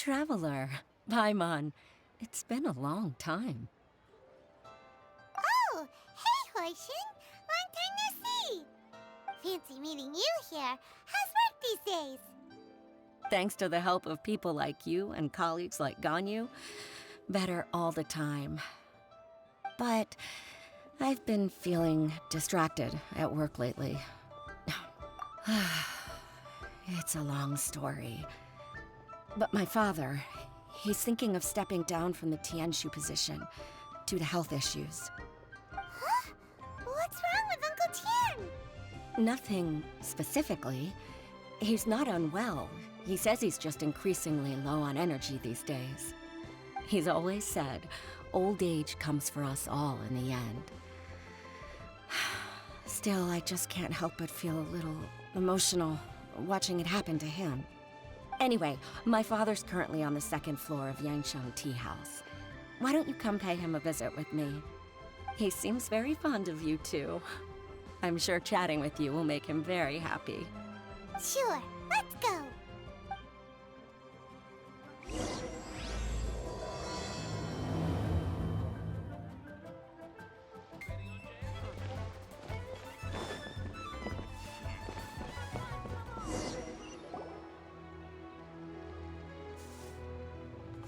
traveler. Paimon. It's been a long time. Oh, hey, Hoishin. Long time no see. Fancy meeting you here. How's work these days? Thanks to the help of people like you and colleagues like Ganyu, better all the time. But I've been feeling distracted at work lately. It's a long story. But my father, he's thinking of stepping down from the Tianshu position due to health issues. Huh? What's wrong with Uncle Tian? Nothing specifically. He's not unwell. He says he's just increasingly low on energy these days. He's always said, old age comes for us all in the end. Still, I just can't help but feel a little emotional watching it happen to him. Anyway, my father's currently on the second floor of Yangsheng Tea House. Why don't you come pay him a visit with me? He seems very fond of you, too. I'm sure chatting with you will make him very happy. Sure, let's go.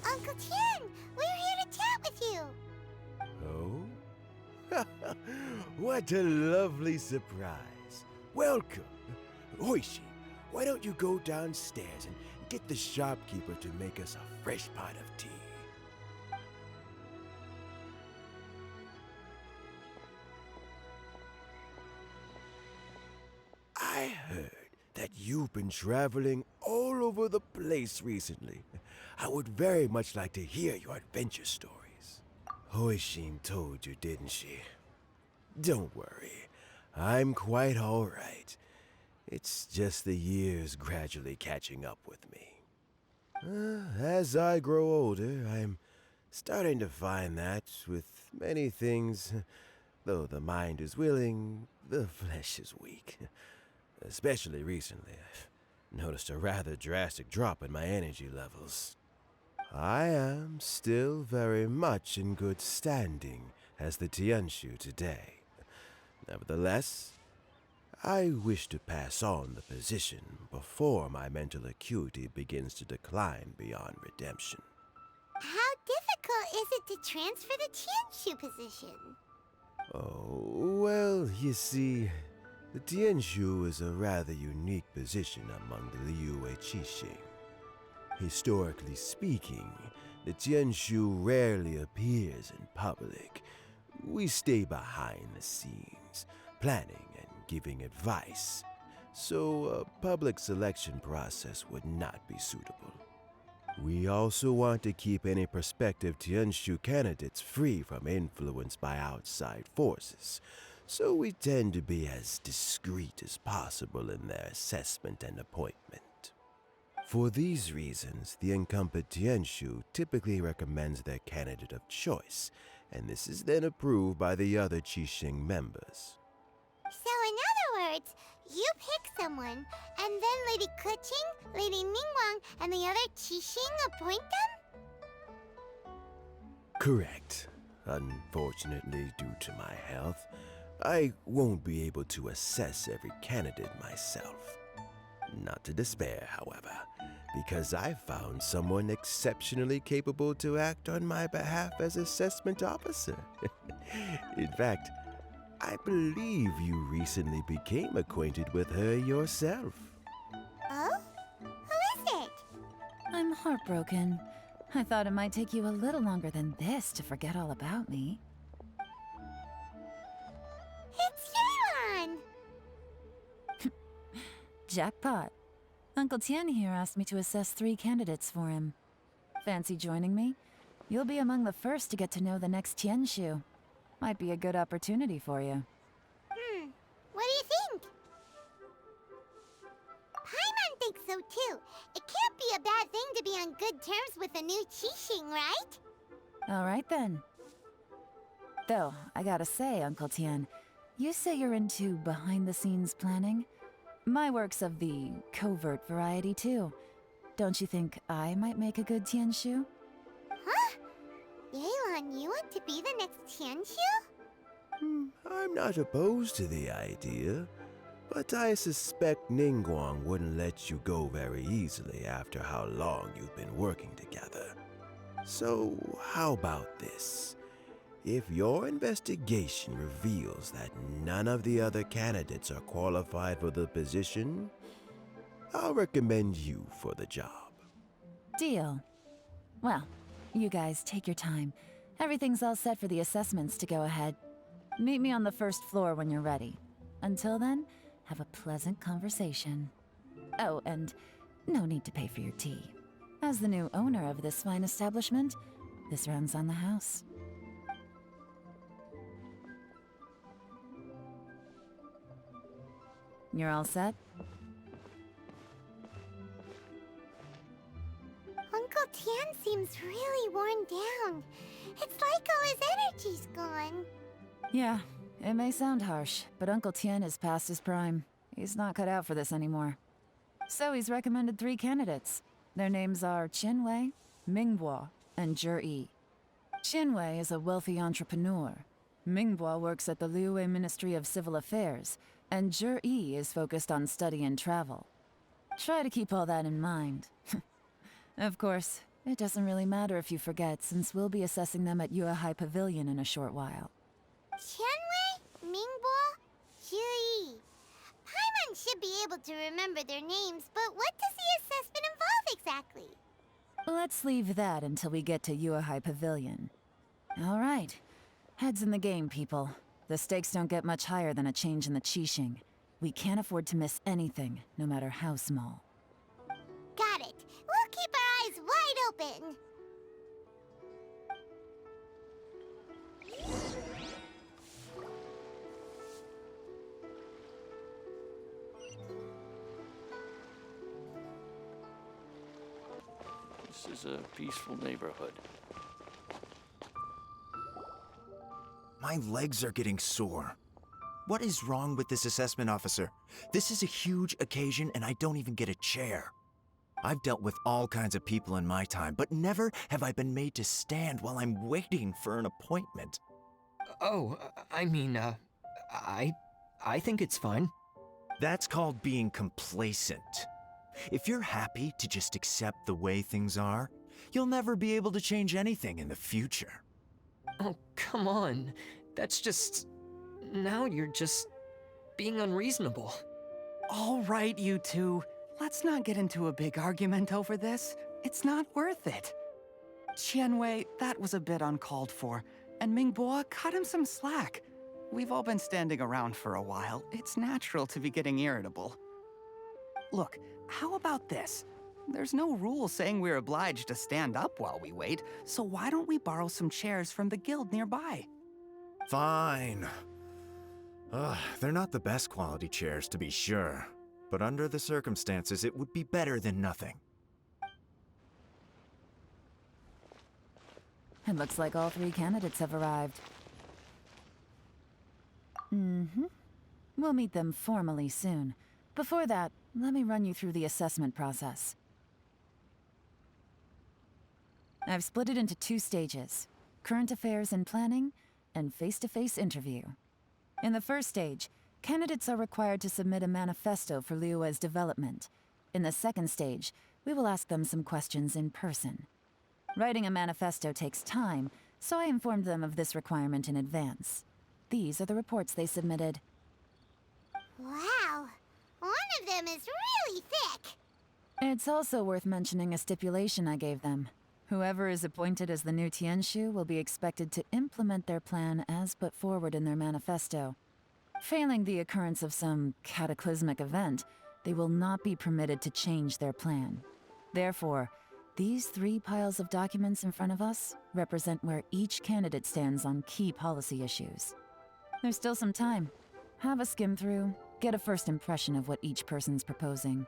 Uncle Tian, we're here to chat with you. Oh? What a lovely surprise. Welcome. Hoishi, why don't you go downstairs and get the shopkeeper to make us a fresh pot of tea? I heard that you've been traveling all over the place recently. I would very much like to hear your adventure stories. Hoishin told you, didn't she? Don't worry, I'm quite all right. It's just the years gradually catching up with me. As I grow older, I'm starting to find that with many things, though the mind is willing, the flesh is weak. Especially recently, I've noticed a rather drastic drop in my energy levels. I am still very much in good standing as the Tianshu today. Nevertheless, I wish to pass on the position before my mental acuity begins to decline beyond redemption. How difficult is it to transfer the Tianshu position? Oh, well, you see, the Tianshu is a rather unique position among the Liyue Qixing. Historically speaking, the Tianshu rarely appears in public. We stay behind the scenes, planning and giving advice, so a public selection process would not be suitable. We also want to keep any prospective Tianshu candidates free from influence by outside forces, so we tend to be as discreet as possible in their assessment and appointment. For these reasons, the incumbent Tianshu typically recommends their candidate of choice, and this is then approved by the other Qixing members. So in other words, you pick someone, and then Lady Keqing, Lady Ningguang, and the other Qixing appoint them? Correct. Unfortunately, due to my health, I won't be able to assess every candidate myself. Not to despair, however, because I found someone exceptionally capable to act on my behalf as assessment officer. In fact, I believe you recently became acquainted with her yourself. Oh? Who is it? I'm heartbroken. I thought it might take you a little longer than this to forget all about me. It's Yelan! Jackpot. Uncle Tian here asked me to assess 3 candidates for him. Fancy joining me? You'll be among the first to get to know the next Tianshu. Might be a good opportunity for you. What do you think? Paimon thinks so too. It can't be a bad thing to be on good terms with a new Qixing, right? Alright then. Though, I gotta say, Uncle Tian, you say you're into behind-the-scenes planning? My work's of the covert variety too. don't you think I might make a good Tianshu? Huh? Yelan, you want to be the next Tianshu? I'm not opposed to the idea, but I suspect Ningguang wouldn't let you go very easily after how long you've been working together. So, how about this? If your investigation reveals that none of the other candidates are qualified for the position, I'll recommend you for the job. Deal. Well, you guys take your time. Everything's all set for the assessments to go ahead. Meet me on the first floor when you're ready. Until then, have a pleasant conversation. Oh, and no need to pay for your tea. As the new owner of this fine establishment, this runs on the house. You're all set? Uncle Tian seems really worn down. It's like all his energy's gone. Yeah, it may sound harsh, but Uncle Tien is past his prime. He's not cut out for this anymore. So he's recommended 3 candidates. Their names are Qianwei, Mingbo, and Zhi. Qianwei is a wealthy entrepreneur. Mingbo works at the Liyue Ministry of Civil Affairs, and Zhi is focused on study and travel. Try to keep all that in mind. Of course, it doesn't really matter if you forget, since we'll be assessing them at Yuehai Pavilion in a short while. Qianwei, Mingbo, Zhi. Paimon should be able to remember their names, but what does the assessment involve exactly? Let's leave that until we get to Yuehai Pavilion. All right. Heads in the game, people. The stakes don't get much higher than a change in the Qixing. We can't afford to miss anything, no matter how small. Got it. We'll keep our eyes wide open. This is a peaceful neighborhood. My legs are getting sore. What is wrong with this assessment officer? This is a huge occasion and I don't even get a chair. I've dealt with all kinds of people in my time, but never have I been made to stand while I'm waiting for an appointment. Oh, I mean, I think it's fine. That's called being complacent. If you're happy to just accept the way things are, you'll never be able to change anything in the future. Oh, come on. That's just... Now you're just being unreasonable. All right, you two. Let's not get into a big argument over this. It's not worth it. Qianwei, that was a bit uncalled for, and Mingbo, cut him some slack. We've all been standing around for a while. It's natural to be getting irritable. Look, how about this? There's no rule saying we're obliged to stand up while we wait, so why don't we borrow some chairs from the guild nearby? Fine. They're not the best quality chairs, to be sure. But under the circumstances, it would be better than nothing. It looks like all 3 candidates have arrived. We'll meet them formally soon. Before that, let me run you through the assessment process. I've split it into 2 stages: current affairs and planning, and face-to-face interview. In the first stage, candidates are required to submit a manifesto for Liyue's development. In the second stage, we will ask them some questions in person. Writing a manifesto takes time, so I informed them of this requirement in advance. These are the reports they submitted. Wow. One of them is really thick. It's also worth mentioning a stipulation I gave them. Whoever is appointed as the new Tianshu will be expected to implement their plan as put forward in their manifesto. Failing the occurrence of some cataclysmic event, they will not be permitted to change their plan. Therefore, these 3 piles of documents in front of us represent where each candidate stands on key policy issues. There's still some time. Have a skim through, get a first impression of what each person's proposing.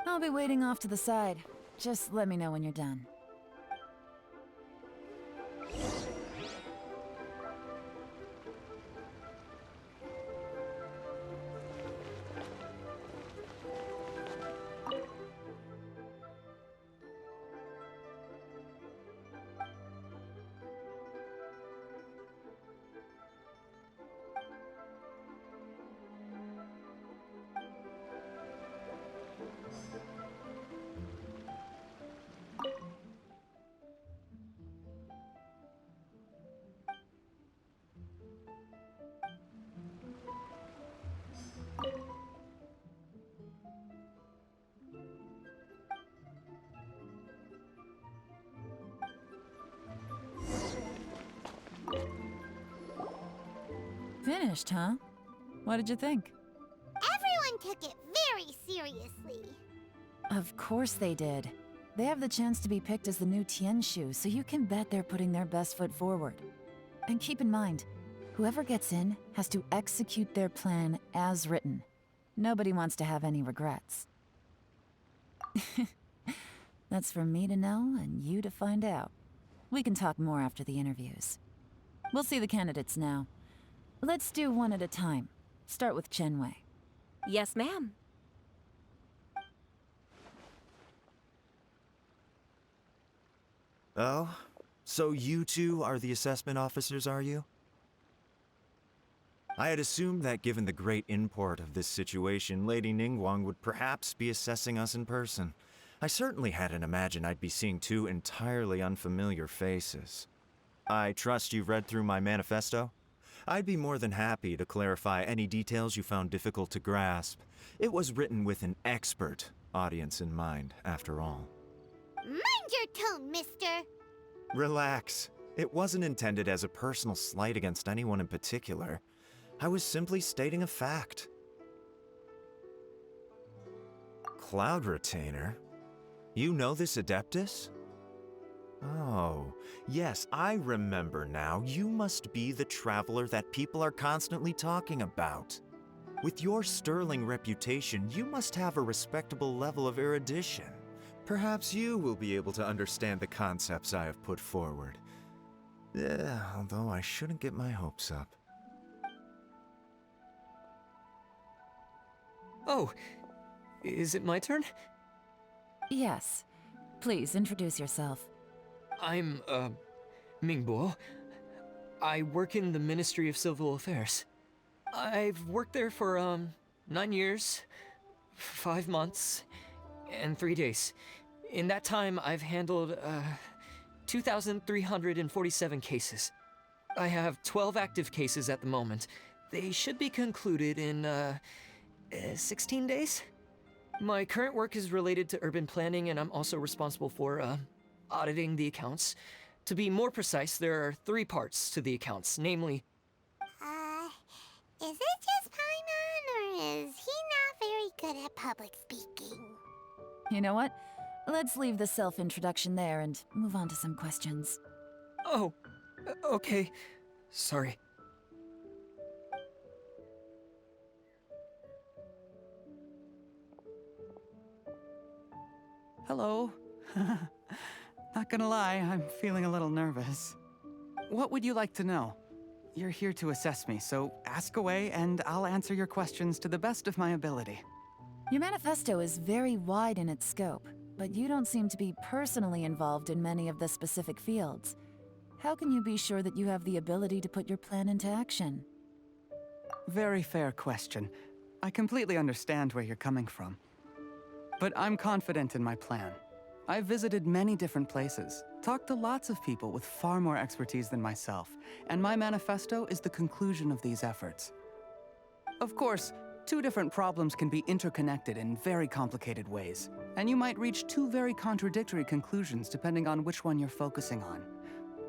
I'll be waiting off to the side. Just let me know when you're done. Finished, huh? What did you think? Everyone took it very seriously. Of course they did. They have the chance to be picked as the new Tianshu, so you can bet they're putting their best foot forward. And keep in mind, whoever gets in has to execute their plan as written. Nobody wants to have any regrets. That's for me to know and you to find out. We can talk more after the interviews. We'll see the candidates now. Let's do one at a time. Start with Chenwei. Yes, ma'am. Oh? So you two are the assessment officers, are you? I had assumed that given the great import of this situation, Lady Ningguang would perhaps be assessing us in person. I certainly hadn't imagined I'd be seeing two entirely unfamiliar faces. I trust you've read through my manifesto? I'd be more than happy to clarify any details you found difficult to grasp. It was written with an expert audience in mind, after all. Mind your tone, mister. Relax. It wasn't intended as a personal slight against anyone in particular. I was simply stating a fact. Cloud Retainer? You know this Adeptus? Oh, yes, I remember now. You must be the traveler that people are constantly talking about. With your sterling reputation, you must have a respectable level of erudition. Perhaps you will be able to understand the concepts I have put forward. Although I shouldn't get my hopes up. Oh, is it my turn? Yes. Please introduce yourself. I'm, Mingbo. I work in the Ministry of Civil Affairs. I've worked there for, 9 years, 5 months, and 3 days. In that time, I've handled, 2,347 cases. I have 12 active cases at the moment. They should be concluded in, 16 days? My current work is related to urban planning, and I'm also responsible for, auditing the accounts. To be more precise, there are 3 parts to the accounts, namely... Is it just Paimon, or is he not very good at public speaking? You know what? Let's leave the self-introduction there and move on to some questions. Oh, okay. Sorry. Hello. Not gonna lie, I'm feeling a little nervous. What would you like to know? You're here to assess me, so ask away and I'll answer your questions to the best of my ability. Your manifesto is very wide in its scope, but you don't seem to be personally involved in many of the specific fields. How can you be sure that you have the ability to put your plan into action? Very fair question. I completely understand where you're coming from. But I'm confident in my plan. I've visited many different places, talked to lots of people with far more expertise than myself, and my manifesto is the conclusion of these efforts. Of course, 2 different problems can be interconnected in very complicated ways, and you might reach 2 very contradictory conclusions depending on which one you're focusing on.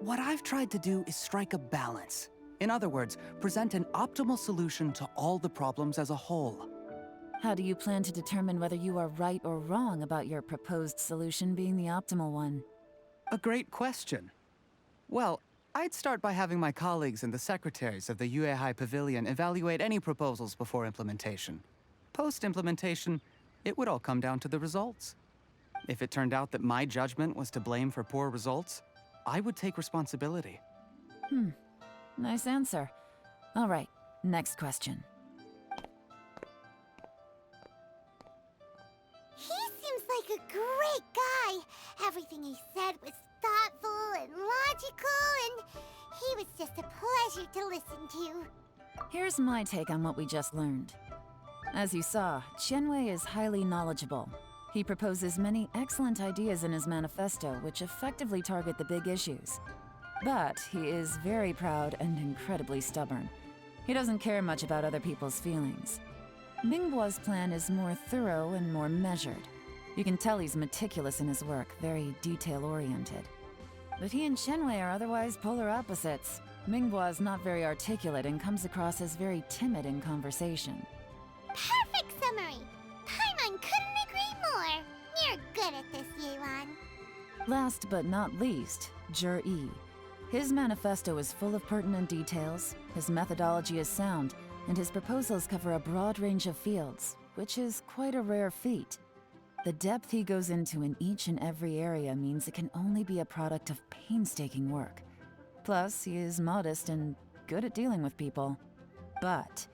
What I've tried to do is strike a balance. In other words, present an optimal solution to all the problems as a whole. How do you plan to determine whether you are right or wrong about your proposed solution being the optimal one? A great question. Well, I'd start by having my colleagues and the secretaries of the Yuehai Pavilion evaluate any proposals before implementation. Post-implementation, it would all come down to the results. If it turned out that my judgment was to blame for poor results, I would take responsibility. Nice answer. All right, next question. He seems like a great guy. Everything he said was thoughtful and logical, and he was just a pleasure to listen to. Here's my take on what we just learned. As you saw, Chenwei is highly knowledgeable. He proposes many excellent ideas in his manifesto which effectively target the big issues. But he is very proud and incredibly stubborn. He doesn't care much about other people's feelings. Mingbo's plan is more thorough and more measured. You can tell he's meticulous in his work, very detail-oriented. But he and Chenwei are otherwise polar opposites. Minghua is not very articulate and comes across as very timid in conversation. Perfect summary! Paimon couldn't agree more! You're good at this, Yelan. Last but not least, Jur-E. His manifesto is full of pertinent details, his methodology is sound, and his proposals cover a broad range of fields, which is quite a rare feat. The depth he goes into in each and every area means it can only be a product of painstaking work. Plus, he is modest and good at dealing with people. But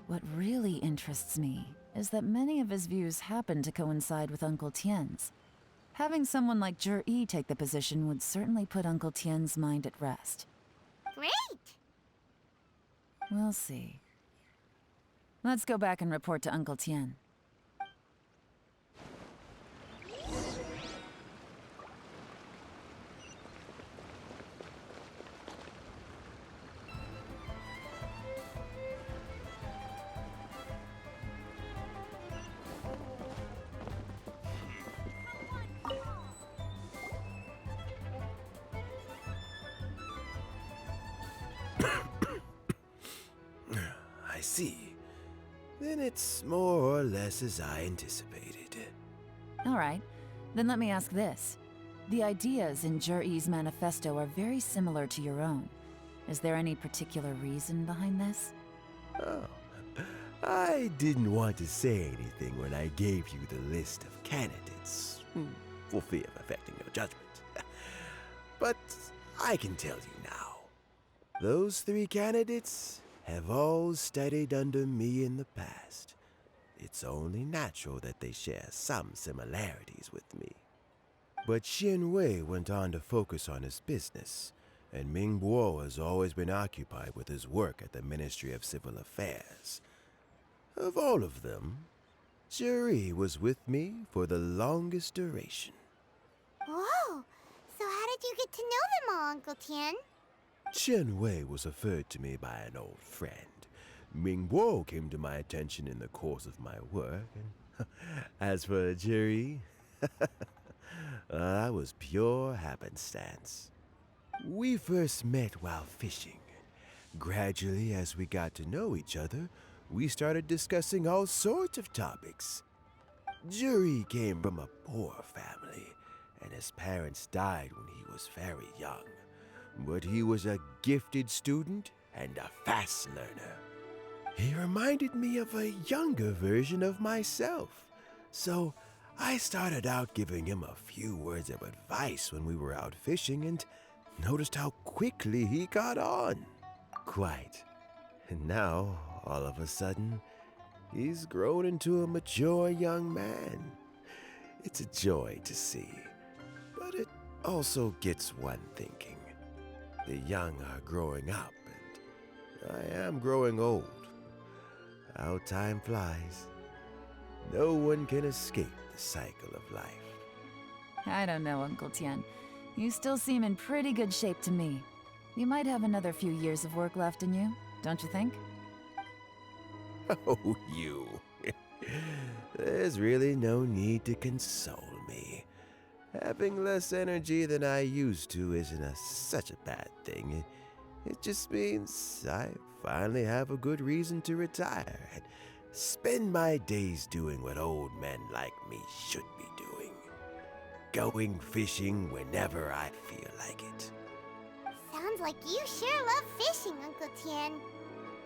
what really interests me is that many of his views happen to coincide with Uncle Tien's. Having someone like Jur-E take the position would certainly put Uncle Tien's mind at rest. Great! We'll see. Let's go back and report to Uncle Tien. I see. Then it's more or less as I anticipated. All right, then let me ask this. The ideas in Jur-E's manifesto are very similar to your own. Is there any particular reason behind this? Oh, I didn't want to say anything when I gave you the list of candidates, for fear of affecting your judgment. But I can tell you now. Those 3 candidates have all studied under me in the past. It's only natural that they share some similarities with me. But Xianwei went on to focus on his business, and Mingbo has always been occupied with his work at the Ministry of Civil Affairs. Of all of them, Juri was with me for the longest duration. Whoa! So how did you get to know them all, Uncle Tien? Qianwei was referred to me by an old friend. Mingbo came to my attention in the course of my work, and as for Juri, that was pure happenstance. We first met while fishing. Gradually, as we got to know each other, we started discussing all sorts of topics. Juri came from a poor family, and his parents died when he was very young. But he was a gifted student and a fast learner. He reminded me of a younger version of myself, so I started out giving him a few words of advice when we were out fishing and noticed how quickly he got on. Quite. And now, all of a sudden, he's grown into a mature young man. It's a joy to see, but it also gets one thinking. The young are growing up, and I am growing old. How time flies. No one can escape the cycle of life. I don't know, Uncle Tien. You still seem in pretty good shape to me. You might have another few years of work left in you, don't you think? Oh, you. There's really no need to console me. Having less energy than I used to isn't such a bad thing. It just means I finally have a good reason to retire and spend my days doing what old men like me should be doing. Going fishing whenever I feel like it. Sounds like you sure love fishing, Uncle Tien.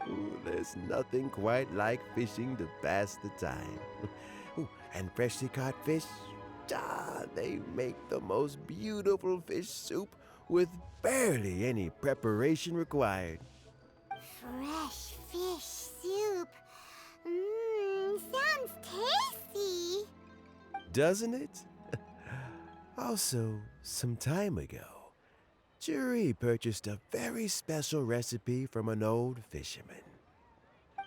Ooh, there's nothing quite like fishing to pass the time. Ooh, and freshly caught fish, they make the most beautiful fish soup with barely any preparation required. Fresh fish soup. Sounds tasty. Doesn't it? Also, some time ago, Juri purchased a very special recipe from an old fisherman.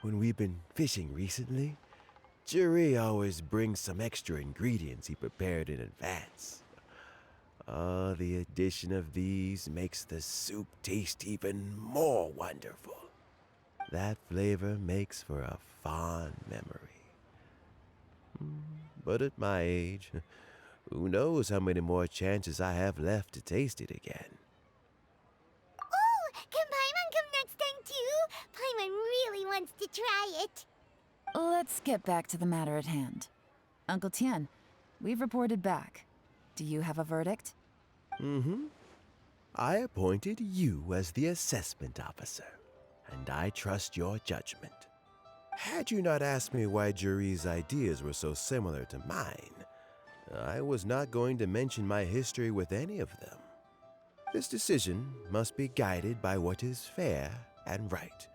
When we've been fishing recently, Juri always brings some extra ingredients he prepared in advance. The addition of these makes the soup taste even more wonderful. That flavor makes for a fond memory. But at my age, who knows how many more chances I have left to taste it again. Ooh, can Paimon Let's get back to the matter at hand. Uncle Tian, we've reported back. Do you have a verdict? Mm-hmm. I appointed you as the assessment officer, and I trust your judgment. Had you not asked me why Juri's ideas were so similar to mine, I was not going to mention my history with any of them. This decision must be guided by what is fair and right.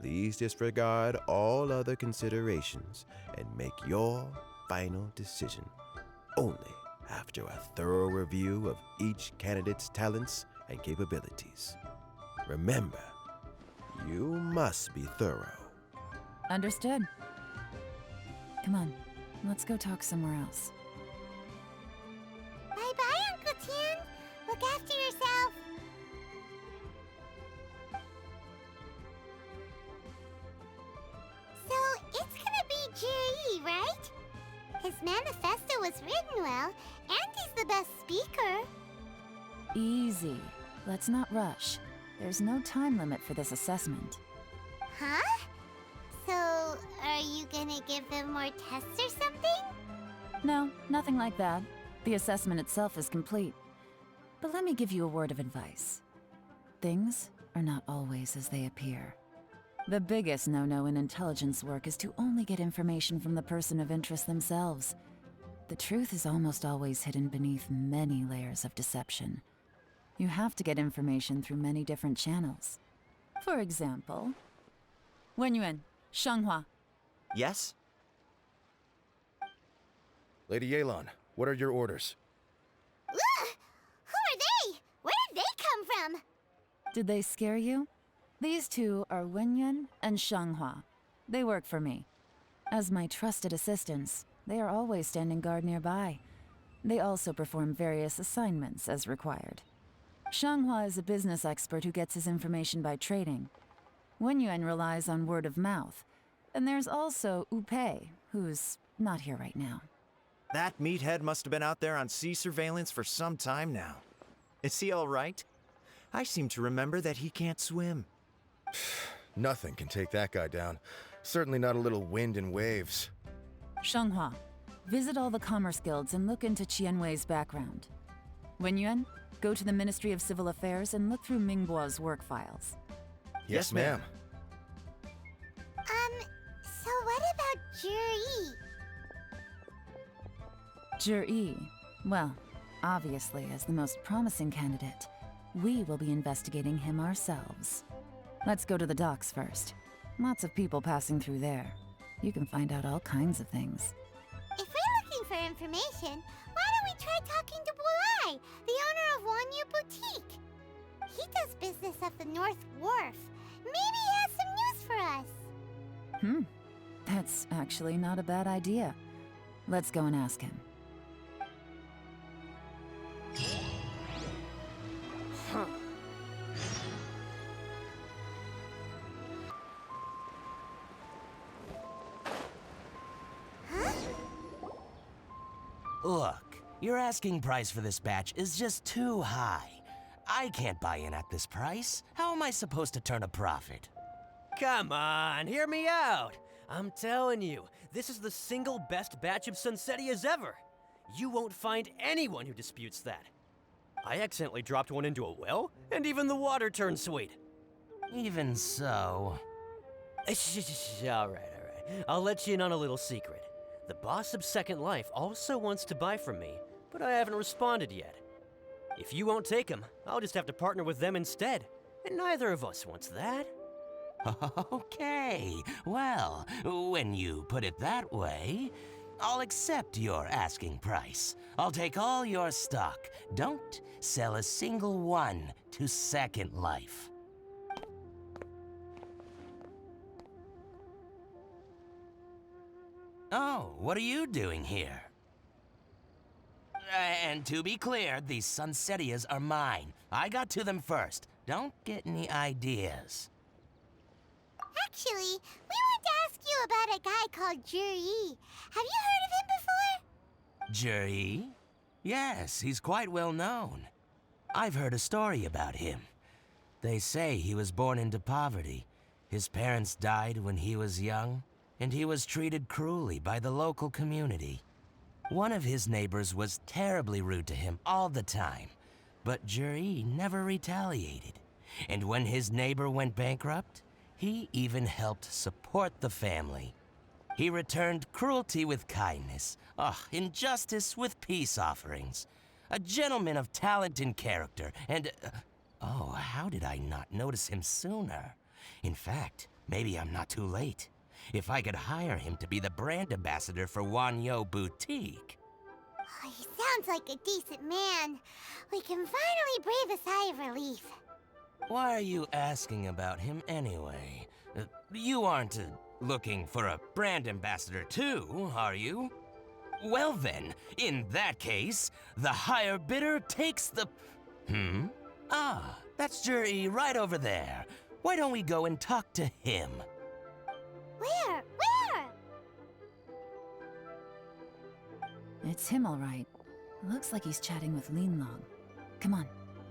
Please disregard all other considerations and make your final decision only after a thorough review of each candidate's talents and capabilities. Remember, you must be thorough. Understood. Come on, let's go talk somewhere else. Bye-bye, Uncle Tian. Look after yourself. So, it's gonna be Jiri, right? His manifesto was written well, and he's the best speaker. Easy. Let's not rush. There's no time limit for this assessment. Huh? So, are you gonna give them more tests or something? No, nothing like that. The assessment itself is complete. But let me give you a word of advice. Things are not always as they appear. The biggest no-no in intelligence work is to only get information from the person of interest themselves. The truth is almost always hidden beneath many layers of deception. You have to get information through many different channels. For example, Wenyuan, Shanghua. Yes? Lady Yelan, what are your orders? Ugh! Who are they? Where did they come from? Did they scare you? These two are Wenyuan and Shanghua. They work for me. As my trusted assistants, they are always standing guard nearby. They also perform various assignments as required. Shanghua is a business expert who gets his information by trading. Wenyuan relies on word of mouth. And there's also Upei, who's not here right now. That meathead must have been out there on sea surveillance for some time now. Is he all right? I seem to remember that he can't swim. Nothing can take that guy down. Certainly not a little wind and waves. Shanghua, visit all the commerce guilds and look into Qianwei's background. Wenyuan, go to the Ministry of Civil Affairs and look through Mingbo's work files. Yes, ma'am. So what about Jiri? Jiri, well, obviously as the most promising candidate, we will be investigating him ourselves. Let's go to the docks first. Lots of people passing through there. You can find out all kinds of things. If we're looking for information, why don't we try talking to Bulai, the owner of Wanyu Boutique? He does business at the North Wharf. Maybe he has some news for us. That's actually not a bad idea. Let's go and ask him. Look, your asking price for this batch is just too high. I can't buy in at this price. How am I supposed to turn a profit? Come on, hear me out. I'm telling you, this is the single best batch of Sunsetias ever. You won't find anyone who disputes that. I accidentally dropped one into a well, and even the water turned sweet. Even so... All right. I'll let you in on a little secret. The boss of Second Life also wants to buy from me, but I haven't responded yet. If you won't take him, I'll just have to partner with them instead, and neither of us wants that. Okay, well, when you put it that way, I'll accept your asking price. I'll take all your stock. Don't sell a single one to Second Life. Oh, what are you doing here? And to be clear, these Sunsetias are mine. I got to them first. Don't get any ideas. Actually, we want to ask you about a guy called Jiri. Have you heard of him before? Jiri? Yes, he's quite well known. I've heard a story about him. They say he was born into poverty. His parents died when he was young, and he was treated cruelly by the local community. One of his neighbors was terribly rude to him all the time, but Juri never retaliated. And when his neighbor went bankrupt, he even helped support the family. He returned cruelty with kindness, injustice with peace offerings. A gentleman of talent and character, and... oh, how did I not notice him sooner? In fact, maybe I'm not too late. If I could hire him to be the brand ambassador for Wanyo Boutique. Oh, he sounds like a decent man. We can finally breathe a sigh of relief. Why are you asking about him anyway? You aren't looking for a brand ambassador too, are you? Well then, in that case, the higher bidder takes the... Ah, that's Juri right over there. Why don't we go and talk to him? Where? It's him, all right. Looks like he's chatting with Linlong. Come on,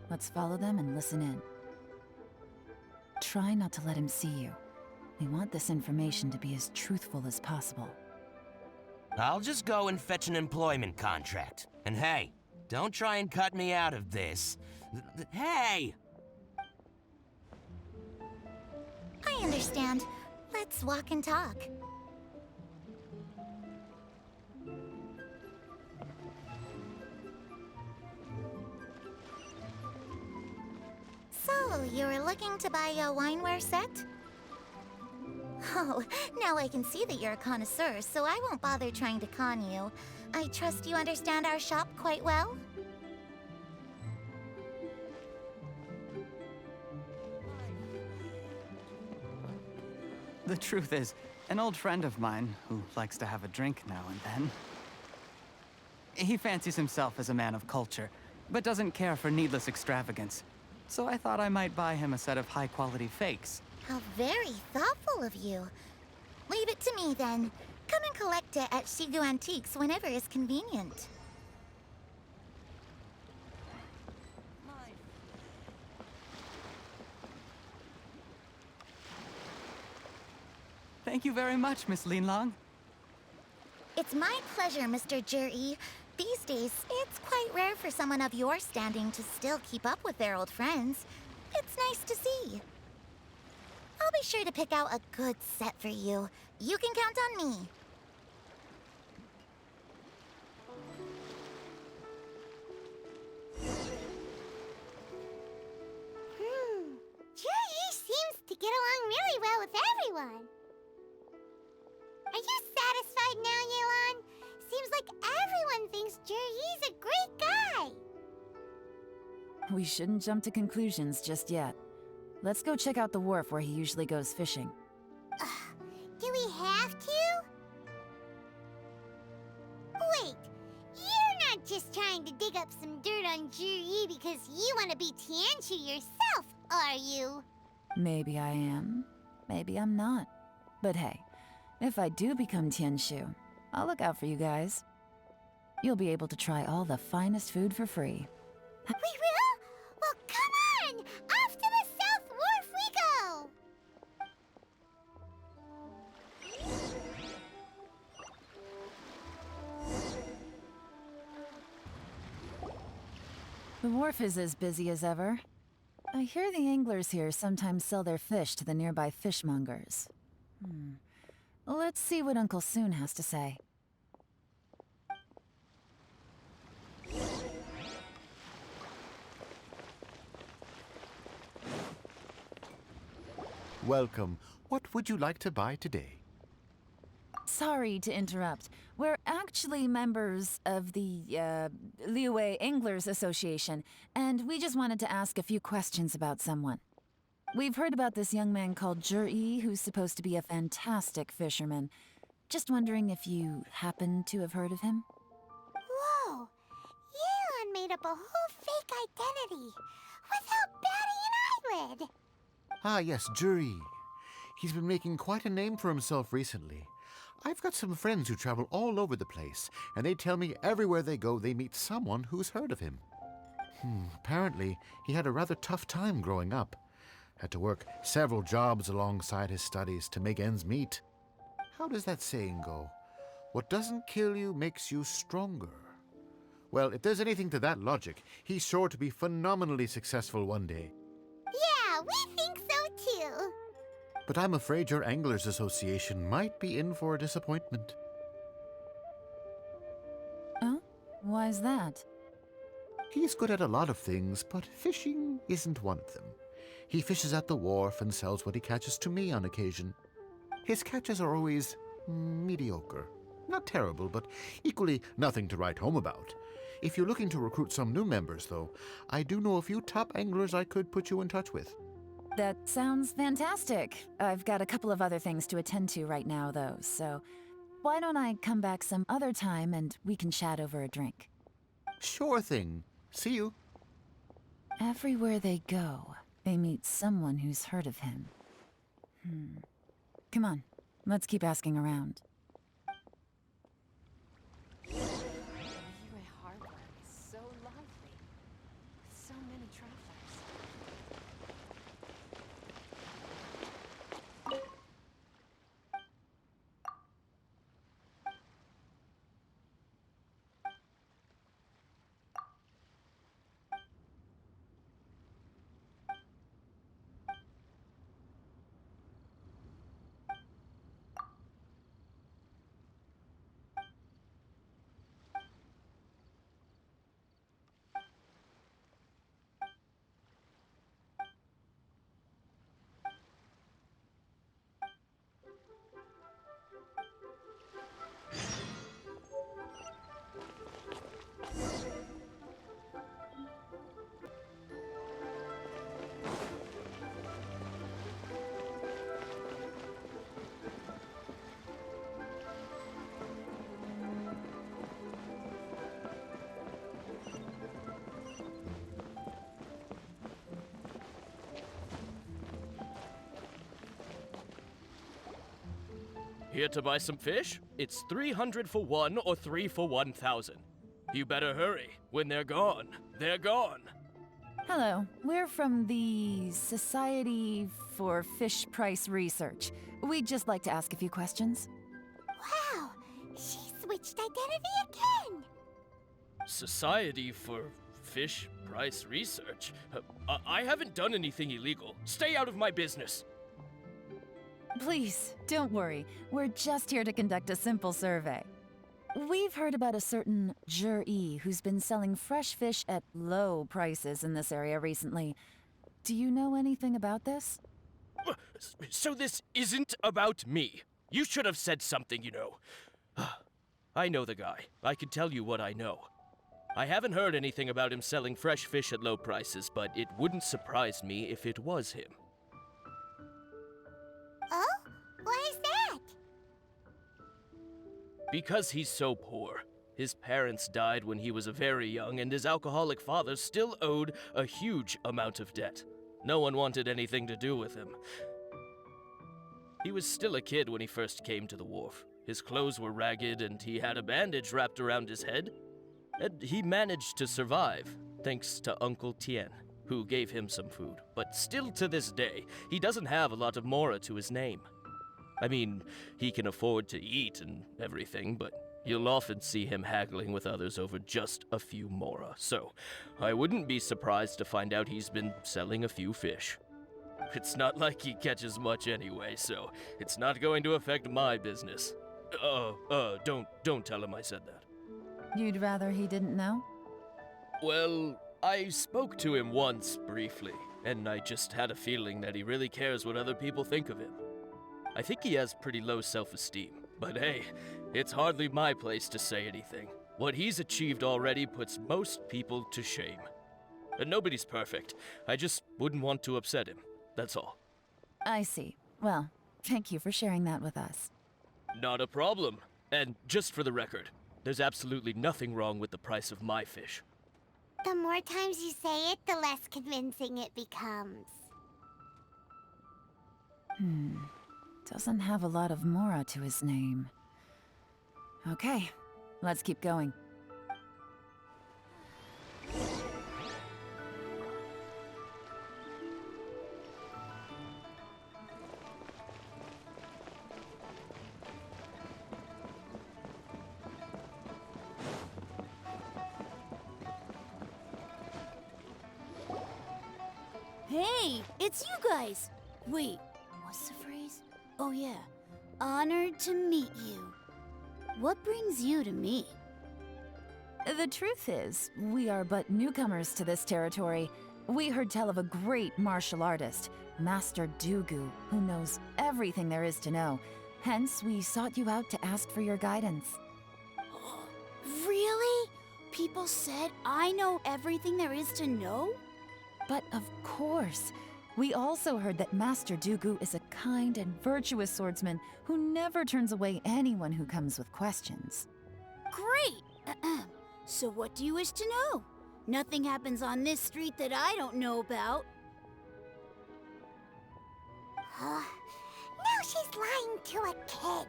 let's follow them and listen in. Try not to let him see you. We want this information to be as truthful as possible. I'll just go and fetch an employment contract. And hey, don't try and cut me out of this. Hey! I understand. Let's walk and talk. So, you were looking to buy a wineware set? Oh, now I can see that you're a connoisseur, so I won't bother trying to con you. I trust you understand our shop quite well? The truth is, an old friend of mine, who likes to have a drink now and then, he fancies himself as a man of culture, but doesn't care for needless extravagance. So I thought I might buy him a set of high-quality fakes. How very thoughtful of you. Leave it to me, then. Come and collect it at Shigu Antiques whenever is convenient. Thank you very much, Miss Linlong. It's my pleasure, Mr. Juri. These days, it's quite rare for someone of your standing to still keep up with their old friends. It's nice to see. I'll be sure to pick out a good set for you. You can count on me. Juri seems to get along really well with everyone. Are you satisfied now, Yelan? Seems like everyone thinks Juri's a great guy. We shouldn't jump to conclusions just yet. Let's go check out the wharf where he usually goes fishing. Do we have to? Wait, you're not just trying to dig up some dirt on Juri because you want to be Tianshu yourself, are you? Maybe I am. Maybe I'm not. But hey, if I do become Tianshu, I'll look out for you guys. You'll be able to try all the finest food for free. We will? Well, come on! Off to the South Wharf we go! The wharf is as busy as ever. I hear the anglers here sometimes sell their fish to the nearby fishmongers. Let's see what Uncle Soon has to say. Welcome. What would you like to buy today? Sorry to interrupt. We're actually members of the, Liyue Anglers Association, and we just wanted to ask a few questions about someone. We've heard about this young man called Juri, who's supposed to be a fantastic fisherman. Just wondering if you happen to have heard of him? Whoa! Yelan made up a whole fake identity without batting an eyelid! Ah, yes, Juri. He's been making quite a name for himself recently. I've got some friends who travel all over the place, and they tell me everywhere they go they meet someone who's heard of him. Apparently, he had a rather tough time growing up. Had to work several jobs alongside his studies to make ends meet. How does that saying go? What doesn't kill you makes you stronger. Well, if there's anything to that logic, he's sure to be phenomenally successful one day. Yeah, we think so too. But I'm afraid your Anglers Association might be in for a disappointment. Oh? Why's that? He's good at a lot of things, but fishing isn't one of them. He fishes at the wharf and sells what he catches to me on occasion. His catches are always mediocre. Not terrible, but equally nothing to write home about. If you're looking to recruit some new members, though, I do know a few top anglers I could put you in touch with. That sounds fantastic. I've got a couple of other things to attend to right now, though, so why don't I come back some other time and we can chat over a drink? Sure thing. See you. Everywhere they go, they meet someone who's heard of him. Come on, let's keep asking around. Harbor is so lively, with so many travelers. Here to buy some fish? It's 300 for one or 3 for 1,000. You better hurry. When they're gone, they're gone. Hello, we're from the Society for Fish Price Research. We'd just like to ask a few questions. Wow, she switched identity again. Society for Fish Price Research? I haven't done anything illegal. Stay out of my business. Please, don't worry. We're just here to conduct a simple survey. We've heard about a certain Jur-E who's been selling fresh fish at low prices in this area recently. Do you know anything about this? So this isn't about me. You should have said something, you know. I know the guy. I can tell you what I know. I haven't heard anything about him selling fresh fish at low prices, but it wouldn't surprise me if it was him. Oh? Why is that? Because he's so poor. His parents died when he was very young, and his alcoholic father still owed a huge amount of debt. No one wanted anything to do with him. He was still a kid when he first came to the wharf. His clothes were ragged, and he had a bandage wrapped around his head. And he managed to survive, thanks to Uncle Tien, who gave him some food. But still to this day, he doesn't have a lot of mora to his name. I mean, he can afford to eat and everything, but you'll often see him haggling with others over just a few mora. So, I wouldn't be surprised to find out he's been selling a few fish. It's not like he catches much anyway, so it's not going to affect my business. Don't tell him I said that. You'd rather he didn't know? Well, I spoke to him once, briefly, and I just had a feeling that he really cares what other people think of him. I think he has pretty low self-esteem, but hey, it's hardly my place to say anything. What he's achieved already puts most people to shame. And nobody's perfect. I just wouldn't want to upset him, that's all. I see. Well, thank you for sharing that with us. Not a problem. And just for the record, there's absolutely nothing wrong with the price of my fish. The more times you say it, the less convincing it becomes. Doesn't have a lot of mora to his name. Okay, let's keep going. Hey, it's you guys! Wait, what's the phrase? Oh yeah, honored to meet you. What brings you to me? The truth is, we are but newcomers to this territory. We heard tell of a great martial artist, Master Dugu, who knows everything there is to know. Hence, we sought you out to ask for your guidance. Really? People said I know everything there is to know? But of course, we also heard that Master Dugu is a kind and virtuous swordsman who never turns away anyone who comes with questions. Great! So what do you wish to know? Nothing happens on this street that I don't know about. Now she's lying to a kid.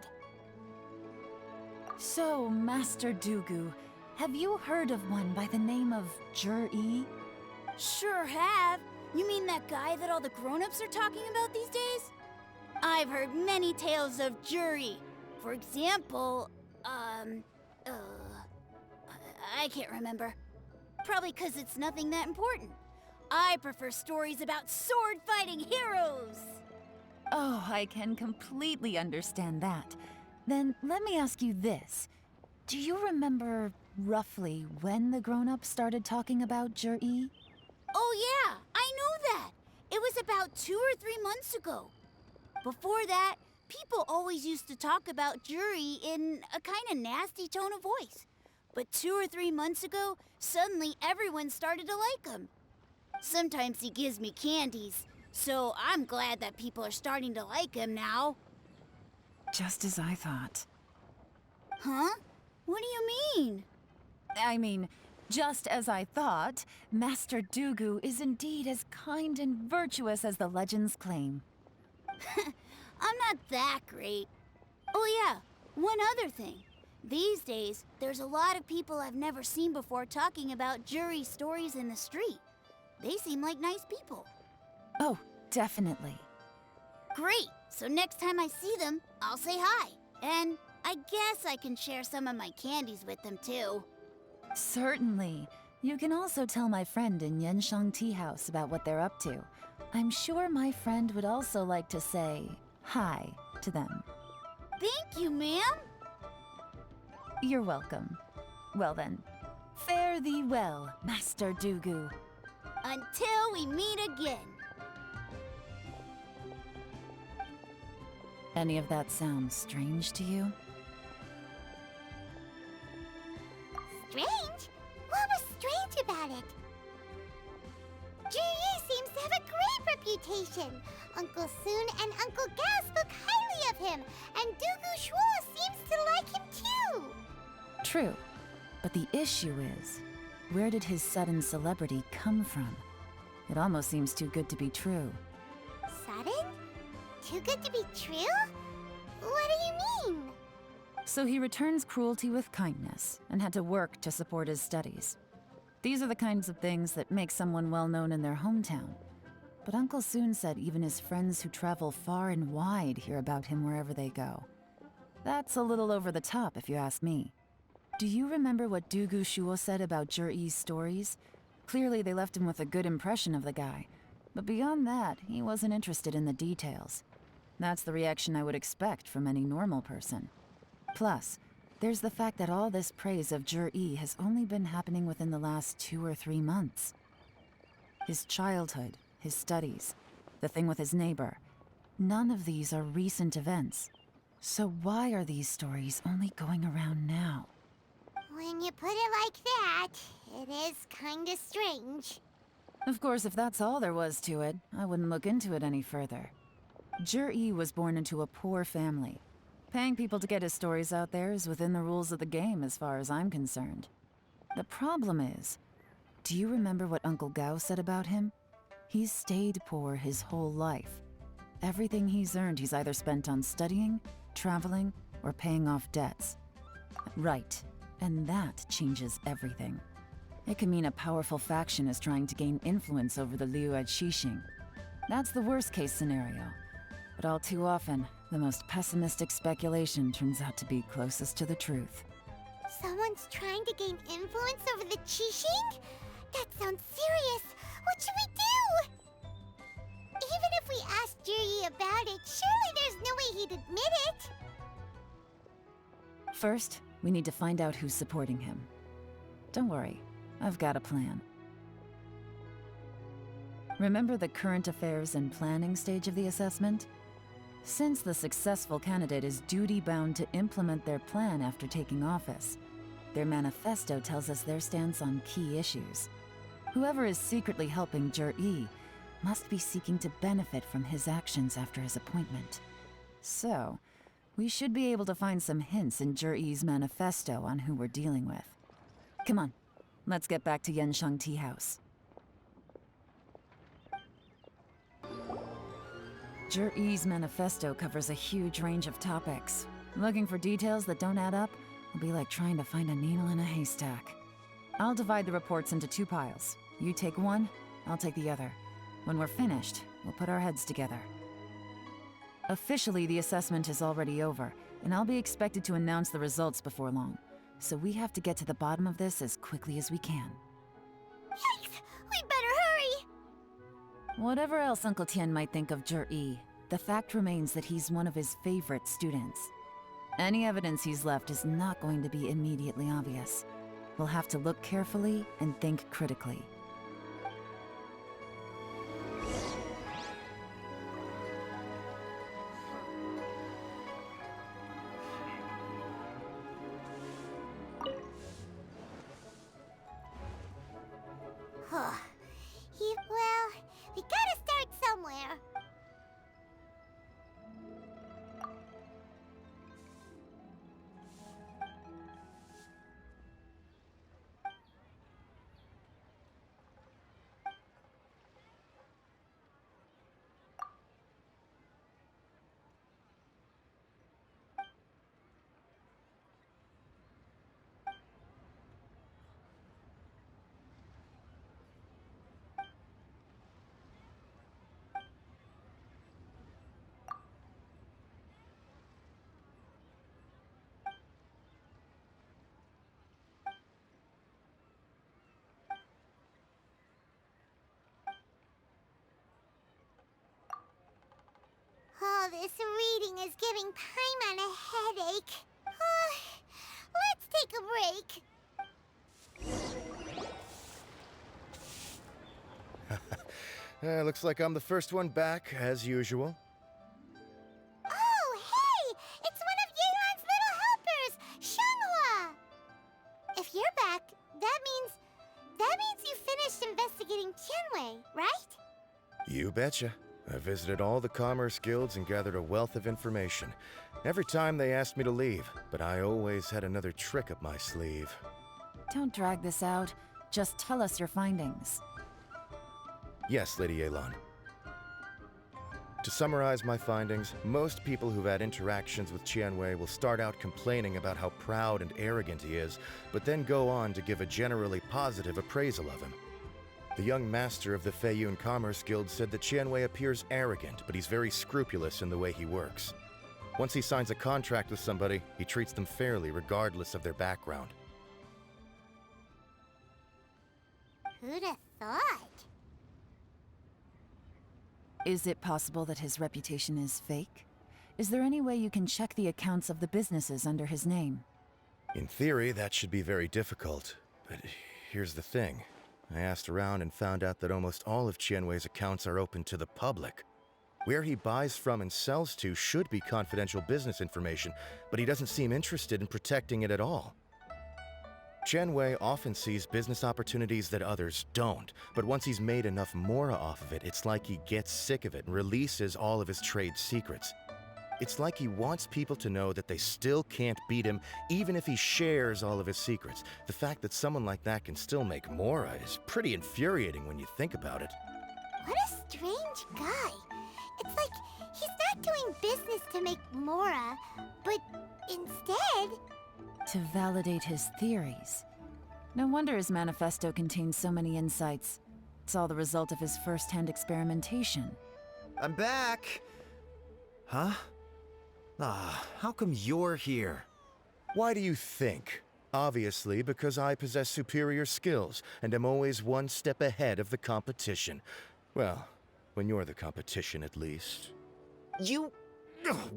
So, Master Dugu, have you heard of one by the name of Jur-E? Sure have. You mean that guy that all the grown-ups are talking about these days? I've heard many tales of Juri. For example, I can't remember. Probably because it's nothing that important. I prefer stories about sword-fighting heroes. Oh, I can completely understand that. Then let me ask you this. Do you remember roughly when the grown-ups started talking about Jur-E? Oh yeah, I know that. It was about 2 or 3 months ago. Before that, people always used to talk about Juri in a kind of nasty tone of voice. But 2 or 3 months ago, suddenly everyone started to like him. Sometimes he gives me candies, so I'm glad that people are starting to like him now. Just as I thought. Huh? What do you mean? I mean, just as I thought, Master Dugu is indeed as kind and virtuous as the legends claim. I'm not that great. Oh yeah, one other thing. These days, there's a lot of people I've never seen before talking about Juri stories in the street. They seem like nice people. Oh, definitely. Great! So next time I see them, I'll say hi. And I guess I can share some of my candies with them too. Certainly. You can also tell my friend in Yenshang Tea House about what they're up to. I'm sure my friend would also like to say hi to them. Thank you, ma'am. You're welcome. Well then, fare thee well, Master Dugu. Until we meet again. Any of that sound strange to you? Strange? What was strange about it? Juri seems to have a great reputation. Uncle Soon and Uncle Gao spoke highly of him, and Dugu Shuo seems to like him too. True, but the issue is, where did his sudden celebrity come from? It almost seems too good to be true. Sudden? Too good to be true? What do you mean? So he returns cruelty with kindness, and had to work to support his studies. These are the kinds of things that make someone well known in their hometown. But Uncle Soon said even his friends who travel far and wide hear about him wherever they go. That's a little over the top, if you ask me. Do you remember what Dugu Shuo said about Jur-E's stories? Clearly they left him with a good impression of the guy. But beyond that, he wasn't interested in the details. That's the reaction I would expect from any normal person. Plus, there's the fact that all this praise of Jur-E has only been happening within the last 2 or 3 months. His childhood, his studies, the thing with his neighbor, none of these are recent events. So why are these stories only going around now? When you put it like that, it is kinda strange. Of course, if that's all there was to it, I wouldn't look into it any further. Jur-E was born into a poor family. Paying people to get his stories out there is within the rules of the game as far as I'm concerned. The problem is, do you remember what Uncle Gao said about him? He's stayed poor his whole life. Everything he's earned he's either spent on studying, traveling, or paying off debts. Right, and that changes everything. It can mean a powerful faction is trying to gain influence over the Liu at Xixing. That's the worst case scenario. But all too often, the most pessimistic speculation turns out to be closest to the truth. Someone's trying to gain influence over the Qixing? That sounds serious. What should we do? First, we need to find out who's supporting him. Don't worry, I've got a plan. Remember the current affairs and planning stage of the assessment? Since the successful candidate is duty-bound to implement their plan after taking office, their manifesto tells us their stance on key issues. Whoever is secretly helping Jur-E must be seeking to benefit from his actions after his appointment. So, we should be able to find some hints in Jur-E's manifesto on who we're dealing with. Come on, let's get back to Yanshang Tea House. Jur-E's manifesto covers a huge range of topics. Looking for details that don't add up will be like trying to find a needle in a haystack. I'll divide the reports into 2 piles. You take one, I'll take the other. When we're finished, we'll put our heads together. Officially, the assessment is already over, and I'll be expected to announce the results before long. So we have to get to the bottom of this as quickly as we can. Yikes! We better hurry! Whatever else Uncle Tian might think of Jur-E, the fact remains that he's one of his favorite students. Any evidence he's left is not going to be immediately obvious. We'll have to look carefully and think critically. Well, we gotta start somewhere. Oh, this reading is giving Paimon a headache. Let's take a break. Looks like I'm the first one back, as usual. Oh, hey! It's one of Yelan's little helpers, Shanghua! If you're back, that means you finished investigating Tianwei, right? You betcha. I visited all the commerce guilds and gathered a wealth of information. Every time they asked me to leave, but I always had another trick up my sleeve. Don't drag this out. Just tell us your findings. Yes, Lady Yelan. To summarize my findings, most people who've had interactions with Tianwei will start out complaining about how proud and arrogant he is, but then go on to give a generally positive appraisal of him. The young master of the Feiyun Commerce Guild said that Tianwei appears arrogant, but he's very scrupulous in the way he works. Once he signs a contract with somebody, he treats them fairly regardless of their background. Who'd have thought? Is it possible that his reputation is fake? Is there any way you can check the accounts of the businesses under his name? In theory, that should be very difficult, but here's the thing. I asked around and found out that almost all of Tianwei's accounts are open to the public. Where he buys from and sells to should be confidential business information, but he doesn't seem interested in protecting it at all. Tianwei often sees business opportunities that others don't, but once he's made enough mora off of it, it's like he gets sick of it and releases all of his trade secrets. It's like he wants people to know that they still can't beat him, even if he shares all of his secrets. The fact that someone like that can still make mora is pretty infuriating when you think about it. What a strange guy. It's like he's not doing business to make mora, but instead... to validate his theories. No wonder his manifesto contains so many insights. It's all the result of his first-hand experimentation. I'm back! Huh? How come you're here? Why do you think? Obviously, because I possess superior skills and am always one step ahead of the competition. Well, when you're the competition, at least. You...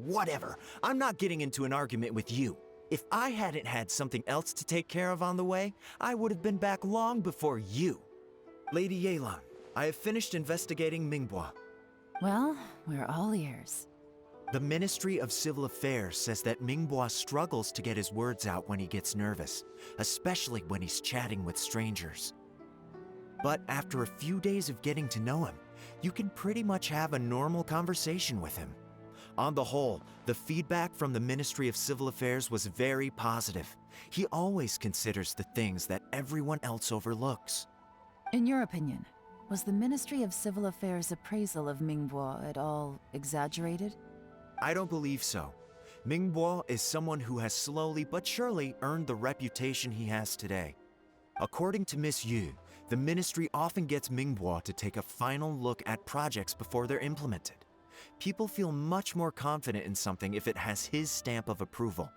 Whatever. I'm not getting into an argument with you. If I hadn't had something else to take care of on the way, I would have been back long before you. Lady Yelan, I have finished investigating Mingbois. Well, we're all ears. The Ministry of Civil Affairs says that Mingbois struggles to get his words out when he gets nervous, especially when he's chatting with strangers. But after a few days of getting to know him, you can pretty much have a normal conversation with him. On the whole, the feedback from the Ministry of Civil Affairs was very positive. He always considers the things that everyone else overlooks. In your opinion, was the Ministry of Civil Affairs' appraisal of Mingbois at all exaggerated? I don't believe so. Mingbois is someone who has slowly but surely earned the reputation he has today. According to Miss Yu, the Ministry often gets Mingbois to take a final look at projects before they're implemented. People feel much more confident in something if it has his stamp of approval.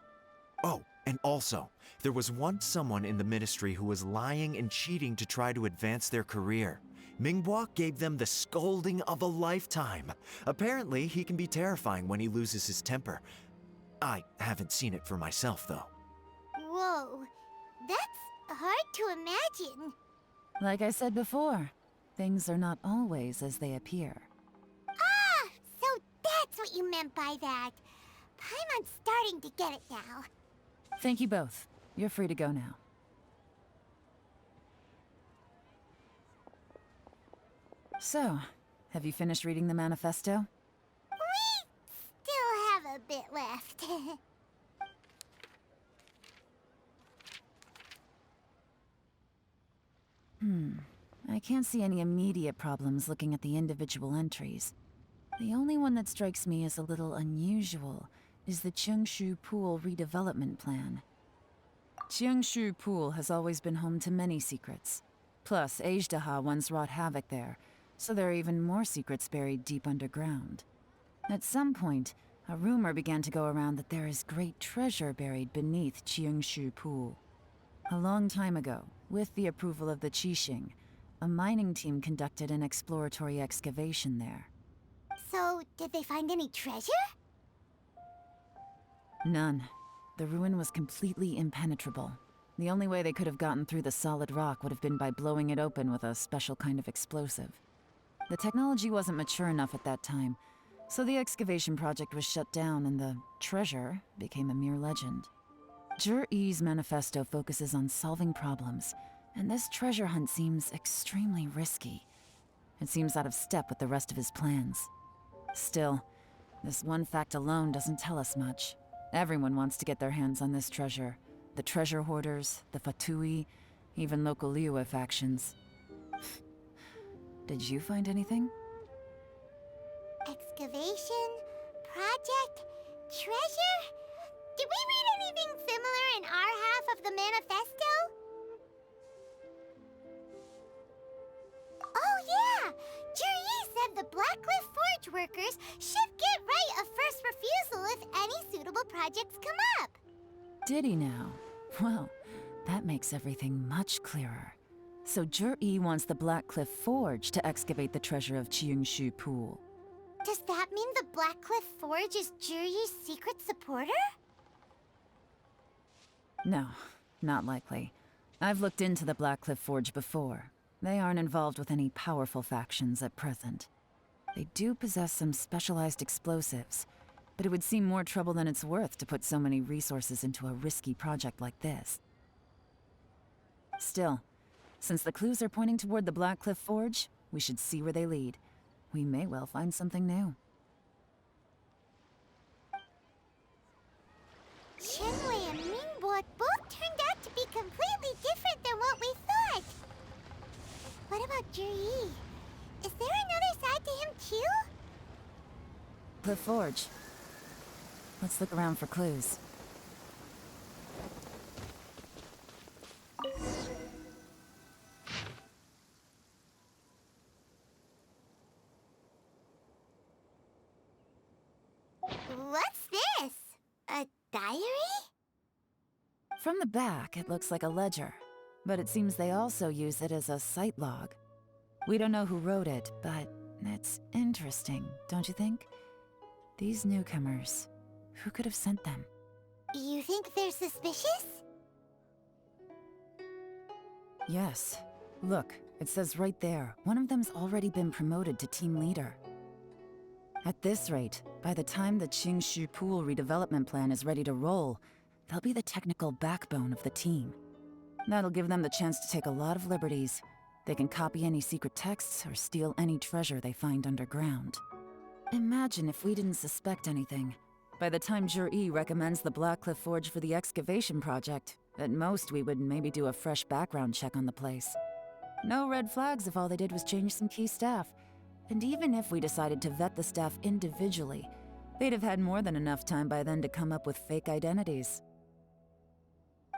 Oh, and also, there was once someone in the Ministry who was lying and cheating to try to advance their career. Mingbois gave them the scolding of a lifetime. Apparently, he can be terrifying when he loses his temper. I haven't seen it for myself, though. Whoa, that's hard to imagine. Like I said before, things are not always as they appear. Ah, so that's what you meant by that. Paimon's starting to get it now. Thank you both. You're free to go now. So, have you finished reading the manifesto? We still have a bit left. I can't see any immediate problems looking at the individual entries. The only one that strikes me as a little unusual is the Cheongshu Pool redevelopment plan. Cheongshu Pool has always been home to many secrets. Plus, Ajdaha once wrought havoc there, so there are even more secrets buried deep underground. At some point, a rumor began to go around that there is great treasure buried beneath Cheongshu Pool. A long time ago, with the approval of the Qixing, a mining team conducted an exploratory excavation there. So, did they find any treasure? None. The ruin was completely impenetrable. The only way they could have gotten through the solid rock would have been by blowing it open with a special kind of explosive. The technology wasn't mature enough at that time, so the excavation project was shut down and the treasure became a mere legend. Zhi-Yi's manifesto focuses on solving problems, and this treasure hunt seems extremely risky. It seems out of step with the rest of his plans. Still, this one fact alone doesn't tell us much. Everyone wants to get their hands on this treasure. The treasure hoarders, the Fatui, even local Liyue factions. Did you find anything? Excavation? Project? Treasure? Did we read anything similar in our half of the manifesto? Oh yeah! Zhi-Yi said the Blackcliff Forge workers should get right of first refusal if any suitable projects come up. Did he now? Well, that makes everything much clearer. So Zhi-Yi wants the Blackcliff Forge to excavate the treasure of Cheongshu Pool. Does that mean the Blackcliff Forge is Zhi-Yi's secret supporter? No, not likely. I've looked into the Blackcliff Forge before. They aren't involved with any powerful factions at present. They do possess some specialized explosives, but it would seem more trouble than it's worth to put so many resources into a risky project like this. Still, since the clues are pointing toward the Blackcliff Forge, we should see where they lead. We may well find something new. Shenwei and Mingbo both turned out to be completely different than what we thought. What about Zhi-Yi? Is there another side to him too? Cliff Forge. Let's look around for clues. What's this? A diary? From the back, it looks like a ledger, but it seems they also use it as a site log. We don't know who wrote it, but it's interesting, don't you think? These newcomers, who could have sent them? You think they're suspicious? Yes. Look, it says right there, one of them's already been promoted to team leader. At this rate, by the time the Qingshu Pool redevelopment plan is ready to roll, they'll be the technical backbone of the team. That'll give them the chance to take a lot of liberties. They can copy any secret texts or steal any treasure they find underground. Imagine if we didn't suspect anything. By the time Jur-E recommends the Blackcliff Forge for the excavation project, at most we would maybe do a fresh background check on the place. No red flags if all they did was change some key staff. And even if we decided to vet the staff individually, they'd have had more than enough time by then to come up with fake identities.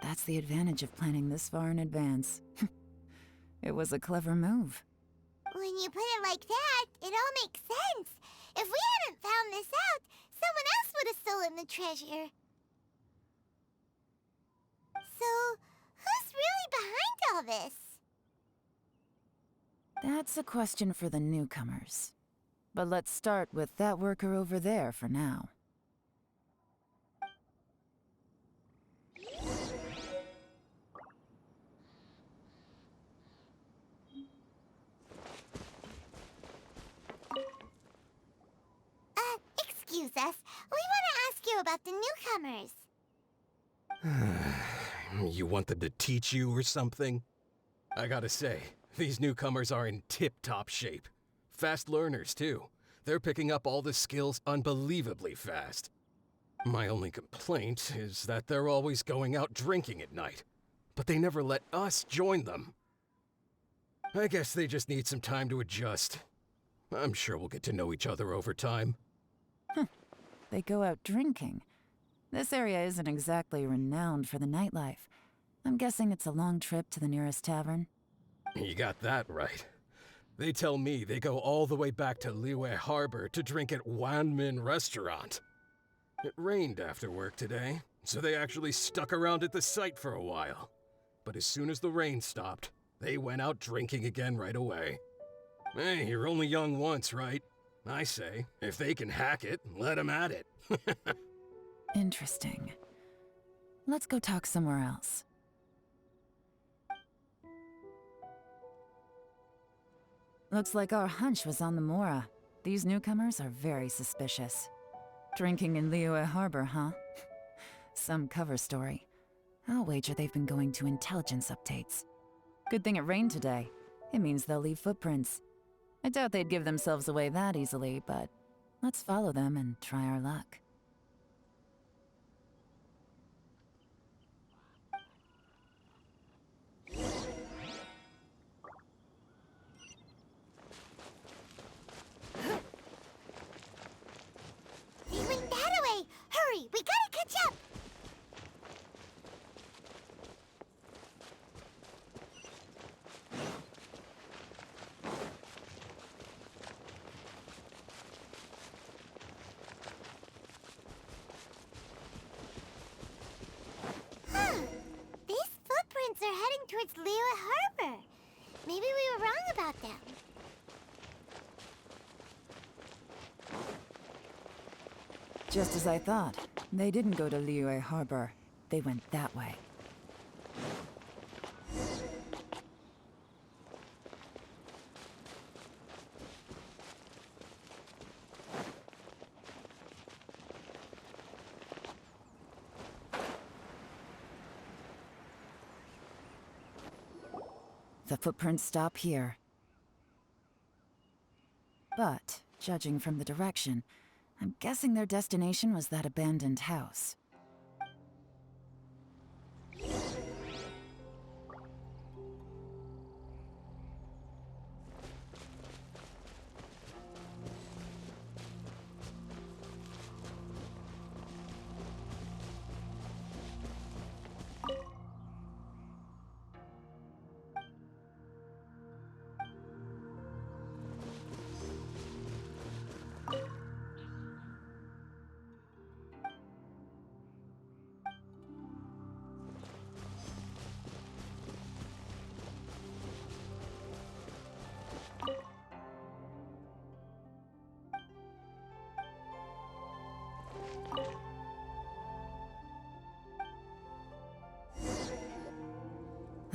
That's the advantage of planning this far in advance. It was a clever move. When you put it like that, it all makes sense. If we hadn't found this out, someone else would have stolen the treasure. So, who's really behind all this? That's a question for the newcomers. But let's start with that worker over there for now. Excuse us. We want to ask you about the newcomers. You want them to teach you or something? I gotta say, these newcomers are in tip-top shape. Fast learners, too. They're picking up all the skills unbelievably fast. My only complaint is that they're always going out drinking at night, but they never let us join them. I guess they just need some time to adjust. I'm sure we'll get to know each other over time. They go out drinking. This area isn't exactly renowned for the nightlife. I'm guessing it's a long trip to the nearest tavern. You got that right. They tell me they go all the way back to Liyue Harbor to drink at Wanmin Restaurant. It rained after work today, so they actually stuck around at the site for a while. But as soon as the rain stopped, they went out drinking again right away. Hey, you're only young once, right? I say, if they can hack it, let them at it. Interesting. Let's go talk somewhere else. Looks like our hunch was on the Mora. These newcomers are very suspicious. Drinking in Liyue Harbor, huh? Some cover story. I'll wager they've been going to intelligence updates. Good thing it rained today. It means they'll leave footprints. I doubt they'd give themselves away that easily, but let's follow them and try our luck. They went that way! Hurry, we gotta catch up! These footprints are heading towards Liyue Harbor. Maybe we were wrong about them. Just as I thought. They didn't go to Liyue Harbor. They went that way. The footprints stop here. But, judging from the direction, I'm guessing their destination was that abandoned house.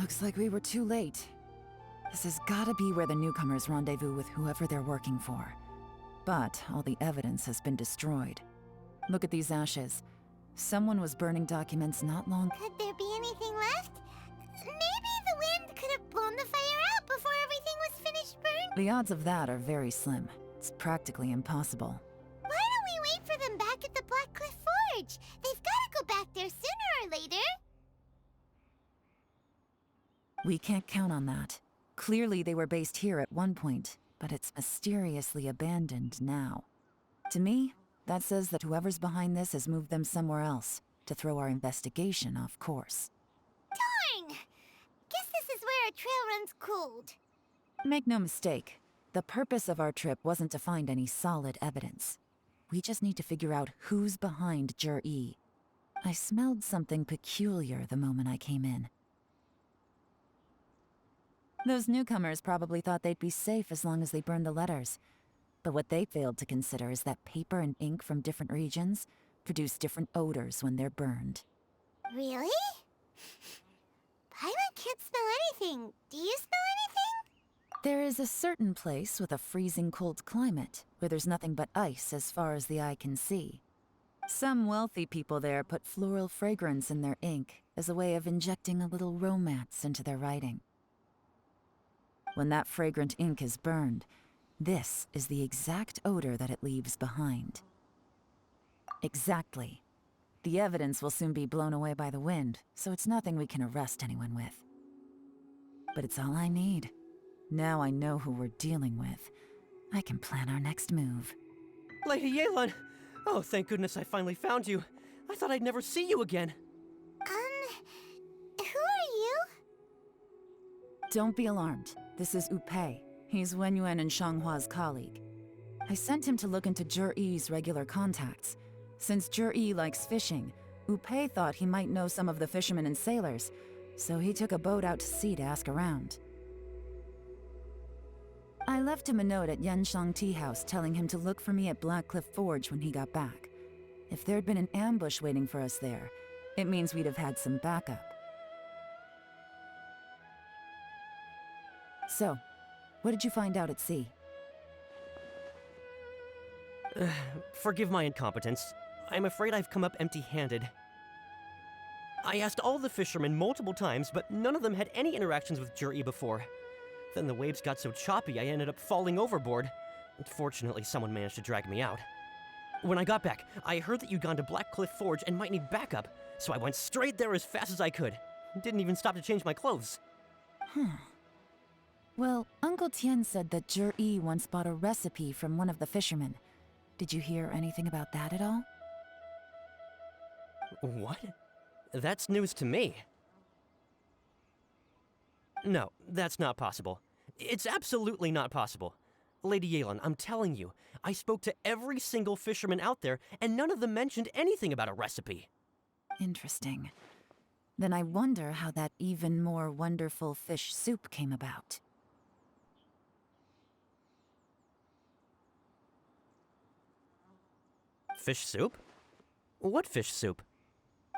Looks like we were too late. This has gotta be where the newcomers rendezvous with whoever they're working for. But all the evidence has been destroyed. Look at these ashes. Someone was burning documents not long. Could there be anything left? Maybe the wind could have blown the fire out before everything was finished burning? The odds of that are very slim. It's practically impossible. Why don't we wait for them back at the Black Cliff Forge? They've gotta go back there sooner or later. We can't count on that. Clearly they were based here at one point, but it's mysteriously abandoned now. To me, that says that whoever's behind this has moved them somewhere else, to throw our investigation off course. Darn! Guess this is where our trail runs cold. Make no mistake, the purpose of our trip wasn't to find any solid evidence. We just need to figure out who's behind Jur-E. I smelled something peculiar the moment I came in. Those newcomers probably thought they'd be safe as long as they burned the letters. But what they failed to consider is that paper and ink from different regions produce different odors when they're burned. Really? Paimon can't smell anything. Do you smell anything? There is a certain place with a freezing cold climate where there's nothing but ice as far as the eye can see. Some wealthy people there put floral fragrance in their ink as a way of injecting a little romance into their writing. When that fragrant ink is burned, this is the exact odor that it leaves behind. Exactly. The evidence will soon be blown away by the wind, so it's nothing we can arrest anyone with. But it's all I need. Now I know who we're dealing with. I can plan our next move. Lady Yelan! Oh, thank goodness I finally found you. I thought I'd never see you again. Who are you? Don't be alarmed. This is Upei. He's Wenyuan and Shanghua's colleague. I sent him to look into Jur-E's regular contacts. Since Jur-E likes fishing, Upei thought he might know some of the fishermen and sailors, so he took a boat out to sea to ask around. I left him a note at Yanshang Tea House telling him to look for me at Black Cliff Forge when he got back. If there'd been an ambush waiting for us there, it means we'd have had some backup. So, what did you find out at sea? Forgive my incompetence. I'm afraid I've come up empty-handed. I asked all the fishermen multiple times, but none of them had any interactions with Jur-E before. Then the waves got so choppy I ended up falling overboard. Fortunately, someone managed to drag me out. When I got back, I heard that you'd gone to Black Cliff Forge and might need backup, so I went straight there as fast as I could. Didn't even stop to change my clothes. Well, Uncle Tien said that Jur-E once bought a recipe from one of the fishermen. Did you hear anything about that at all? What? That's news to me. No, that's not possible. It's absolutely not possible. Lady Yelan, I'm telling you, I spoke to every single fisherman out there, and none of them mentioned anything about a recipe. Interesting. Then I wonder how that even more wonderful fish soup came about. Fish soup? What fish soup?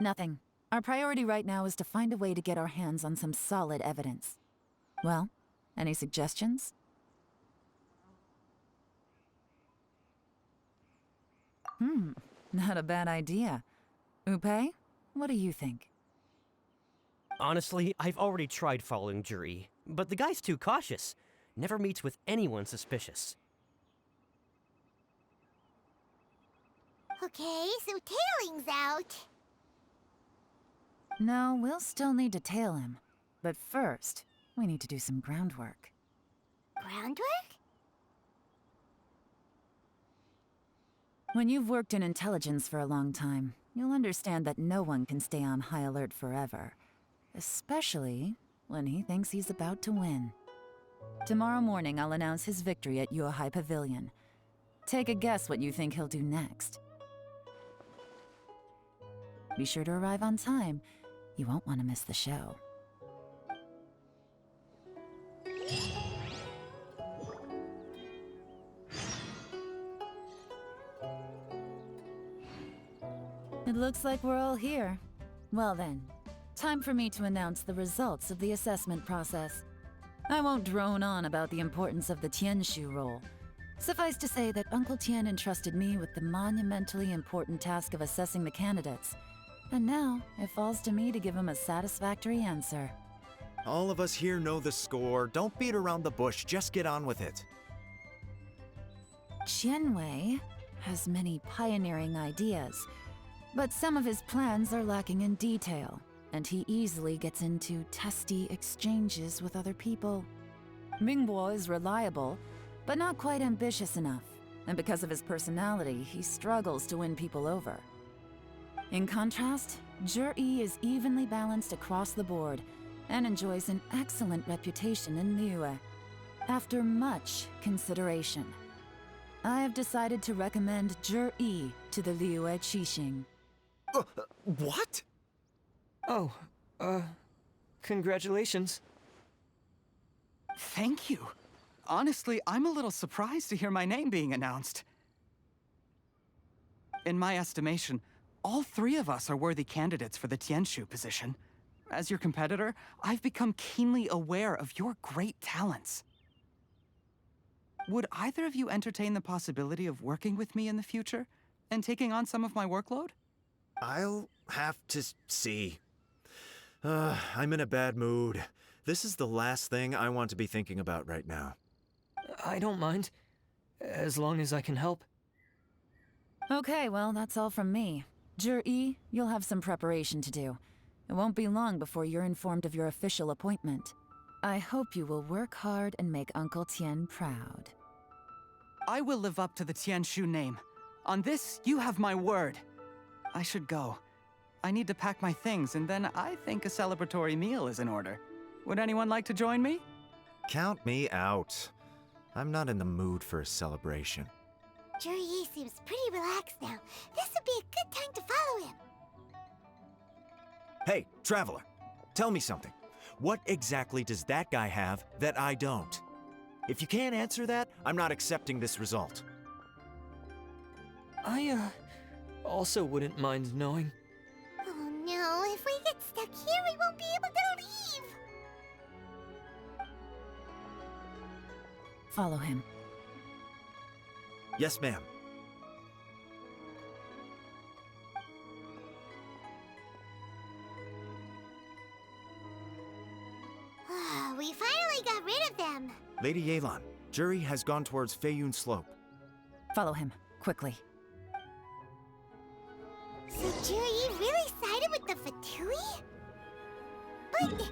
Nothing. Our priority right now is to find a way to get our hands on some solid evidence. Well, any suggestions? Not a bad idea. Upei, what do you think? Honestly, I've already tried following Jur-E, but the guy's too cautious. Never meets with anyone suspicious. Okay, so tailing's out. No, we'll still need to tail him. But first, we need to do some groundwork. Groundwork? When you've worked in intelligence for a long time, you'll understand that no one can stay on high alert forever. Especially when he thinks he's about to win. Tomorrow morning, I'll announce his victory at Yuehai Pavilion. Take a guess what you think he'll do next. Be sure to arrive on time. You won't want to miss the show. It looks like we're all here. Well then, Time for me to announce the results of the assessment process. I won't drone on about the importance of the Tianshu role. Suffice to say that Uncle Tien entrusted me with the monumentally important task of assessing the candidates. And now, it falls to me to give him a satisfactory answer. All of us here know the score. Don't beat around the bush, just get on with it. Qianwei has many pioneering ideas, but some of his plans are lacking in detail, and he easily gets into testy exchanges with other people. Mingbo is reliable, but not quite ambitious enough, and because of his personality, he struggles to win people over. In contrast, Zhi is evenly balanced across the board and enjoys an excellent reputation in Liyue. After much consideration, I have decided to recommend Zhi to the Liyue Qixing. What? Oh, congratulations. Thank you. Honestly, I'm a little surprised to hear my name being announced. In my estimation, all three of us are worthy candidates for the Tianshu position. As your competitor, I've become keenly aware of your great talents. Would either of you entertain the possibility of working with me in the future and taking on some of my workload? I'll have to see. I'm in a bad mood. This is the last thing I want to be thinking about right now. I don't mind, as long as I can help. Okay, well, that's all from me. Zhi, you'll have some preparation to do. It won't be long before you're informed of your official appointment. I hope you will work hard and make Uncle Tien proud. I will live up to the Tianshu name. On this, you have my word. I should go. I need to pack my things, and then I think a celebratory meal is in order. Would anyone like to join me? Count me out. I'm not in the mood for a celebration. Zhi seems pretty relaxed now. This would be a good time to follow him. Hey, traveler, tell me something. What exactly does that guy have that I don't? If you can't answer that, I'm not accepting this result. I, also wouldn't mind knowing. Oh no, if we get stuck here, we won't be able to leave! Follow him. Yes, ma'am. We finally got rid of them! Lady Yelan, Zhi has gone towards Feiyun Slope. Follow him, quickly. So Zhi really sided with the Fatui? But...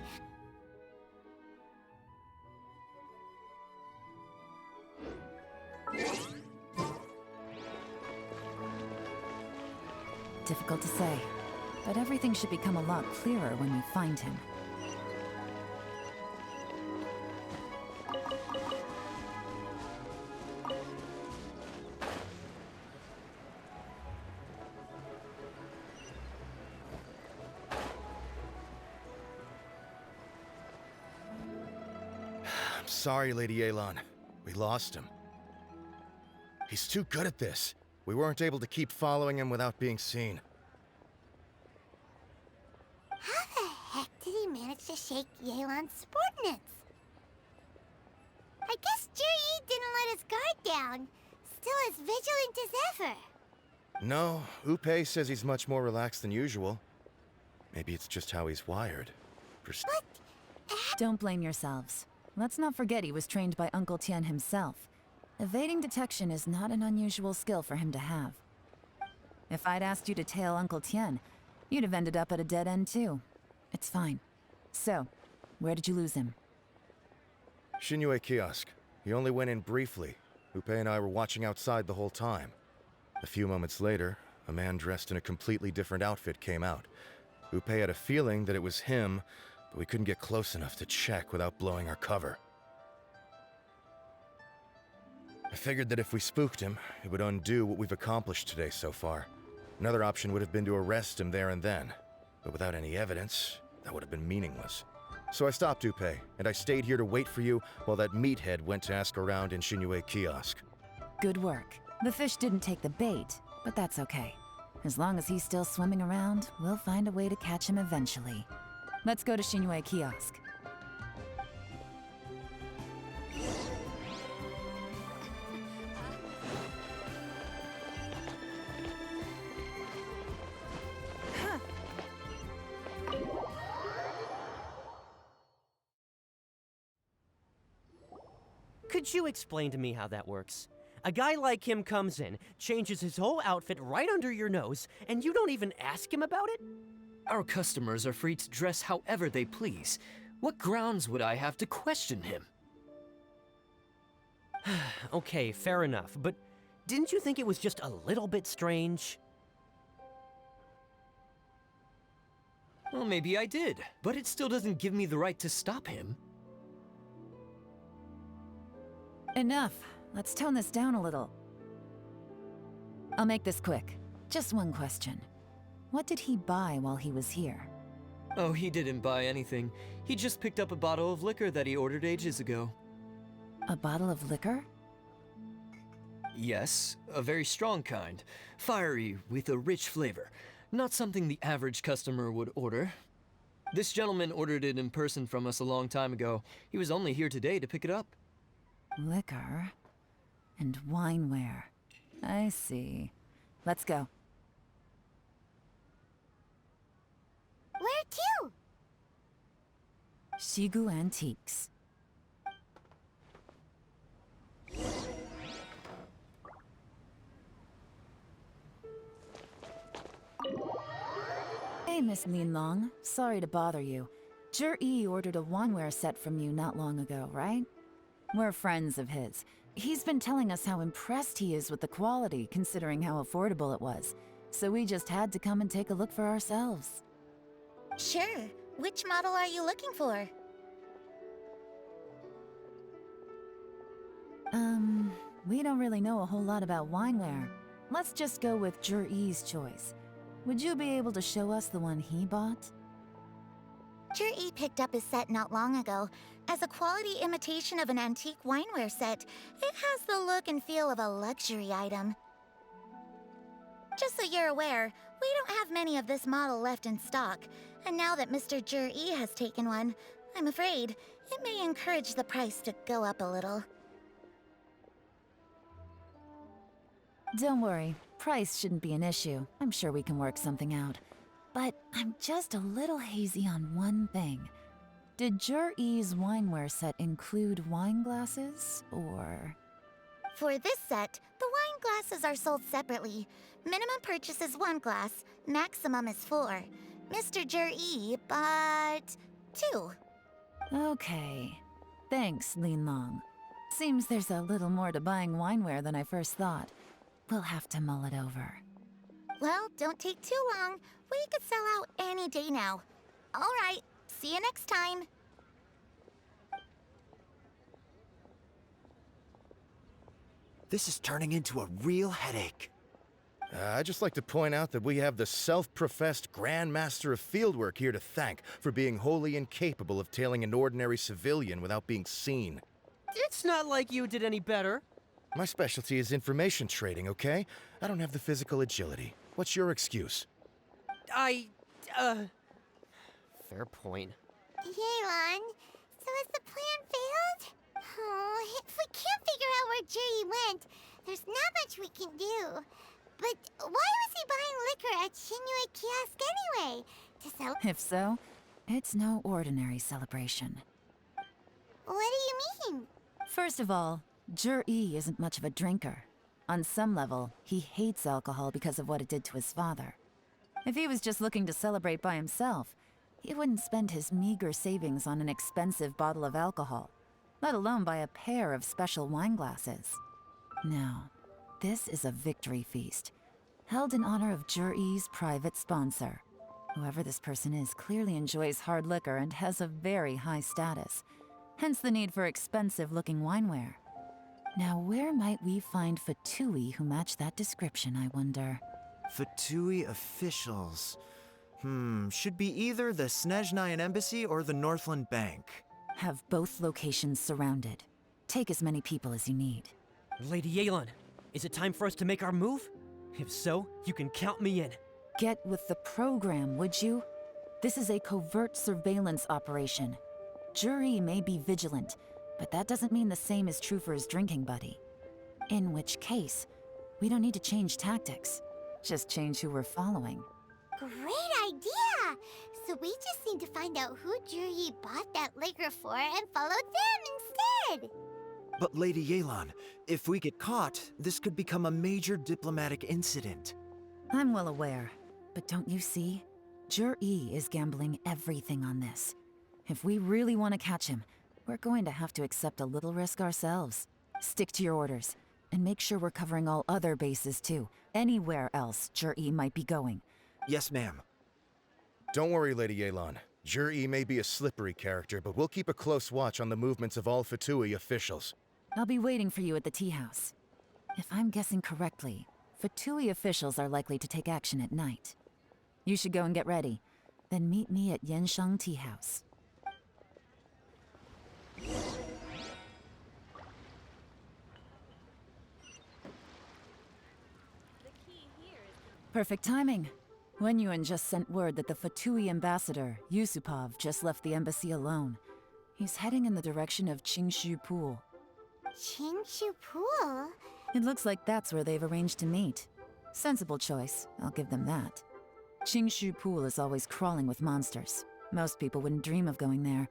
Difficult to say, but everything should become a lot clearer when we find him. I'm sorry, Lady Yelan. We lost him. He's too good at this. We weren't able to keep following him without being seen. How the heck did he manage to shake Yelan's subordinates? I guess Zhi didn't let his guard down. Still as vigilant as ever. No, Upei says he's much more relaxed than usual. Maybe it's just how he's wired. Don't blame yourselves. Let's not forget he was trained by Uncle Tien himself. Evading detection is not an unusual skill for him to have. If I'd asked you to tail Uncle Tien, you'd have ended up at a dead end too. It's fine. So, where did you lose him? Xinyue kiosk. He only went in briefly. Upei and I were watching outside the whole time. A few moments later, a man dressed in a completely different outfit came out. Upei had a feeling that it was him, but we couldn't get close enough to check without blowing our cover. I figured that if we spooked him, it would undo what we've accomplished today so far. Another option would have been to arrest him there and then, but without any evidence, that would have been meaningless. So I stopped Upei, and I stayed here to wait for you while that meathead went to ask around in Xinyue kiosk. Good work. The fish didn't take the bait, but that's okay. As long as he's still swimming around, we'll find a way to catch him eventually. Let's go to Xingyue Kiosk. Could you explain to me how that works? A guy like him comes in, changes his whole outfit right under your nose, and you don't even ask him about it? Our customers are free to dress however they please. What grounds would I have to question him? Okay, fair enough, but didn't you think it was just a little bit strange? Well, maybe I did, but it still doesn't give me the right to stop him. Enough. Let's tone this down a little. I'll make this quick. Just one question. What did he buy while he was here? Oh, he didn't buy anything. He just picked up a bottle of liquor that he ordered ages ago. A bottle of liquor? Yes, a very strong kind. Fiery, with a rich flavor. Not something the average customer would order. This gentleman ordered it in person from us a long time ago. He was only here today to pick it up. Liquor and wineware. I see. Let's go. Where to? Shigu Antiques. Hey, Miss Linlong. Sorry to bother you. Zhi ordered a wineware set from you not long ago, right? We're friends of his. He's been telling us how impressed he is with the quality, considering how affordable it was. So we just had to come and take a look for ourselves. Sure. Which model are you looking for? We don't really know a whole lot about wineware. Let's just go with Zhi's choice. Would you be able to show us the one he bought? Zhi picked up his set not long ago. As a quality imitation of an antique wineware set, it has the look and feel of a luxury item. Just so you're aware, we don't have many of this model left in stock, and now that Mr. Zhi has taken one, I'm afraid it may encourage the price to go up a little. Don't worry, price shouldn't be an issue. I'm sure we can work something out. But I'm just a little hazy on one thing. Did Zhi's wineware set include wine glasses, or...? For this set, the wine glasses are sold separately. Minimum purchase is 1 glass, maximum is 4. Mr. Zhi bought 2. Okay. Thanks, Linlong. Seems there's a little more to buying wineware than I first thought. We'll have to mull it over. Well, don't take too long. We could sell out any day now. All right, see you next time. This is turning into a real headache. I'd just like to point out that we have the self-professed Grand Master of Fieldwork here to thank for being wholly incapable of tailing an ordinary civilian without being seen. It's not like you did any better. My specialty is information trading, okay? I don't have the physical agility. What's your excuse? Fair point. Yelan, so has the plan failed? Oh, if we can't figure out where Zhi went, there's not much we can do. But why was he buying liquor at Xingyue Kiosk anyway? To sell? If so, it's no ordinary celebration. What do you mean? First of all, Zhi isn't much of a drinker. On some level, he hates alcohol because of what it did to his father. If he was just looking to celebrate by himself, he wouldn't spend his meager savings on an expensive bottle of alcohol, let alone buy a pair of special wine glasses. No, this is a victory feast, held in honor of Zhi's private sponsor. Whoever this person is clearly enjoys hard liquor and has a very high status, hence the need for expensive-looking wineware. Now, where might we find Fatui who match that description, I wonder? Fatui officials. Should be either the Snezhnayan Embassy or the Northland Bank. Have both locations surrounded. Take as many people as you need. Lady Yelan, is it time for us to make our move? If so, you can count me in. Get with the program, would you? This is a covert surveillance operation. Jury may be vigilant, but that doesn't mean the same is true for his drinking buddy. In which case, we don't need to change tactics. Just change who we're following. Great idea! So we just need to find out who Jury bought that liquor for and follow them instead! But Lady Yelan, if we get caught, this could become a major diplomatic incident. I'm well aware, but don't you see? Jury is gambling everything on this. If we really want to catch him, we're going to have to accept a little risk ourselves. Stick to your orders, and make sure we're covering all other bases too. Anywhere else Jury might be going. Yes, ma'am. Don't worry, Lady Yelan. Jur-E may be a slippery character, but we'll keep a close watch on the movements of all Fatui officials. I'll be waiting for you at the tea house. If I'm guessing correctly, Fatui officials are likely to take action at night. You should go and get ready. Then meet me at Yenshang Tea House. Perfect timing. Wenyuan just sent word that the Fatui ambassador, Yusupov, just left the embassy alone. He's heading in the direction of Qingshu Pool. Qingshu Pool? It looks like that's where they've arranged to meet. Sensible choice, I'll give them that. Qingshu Pool is always crawling with monsters. Most people wouldn't dream of going there.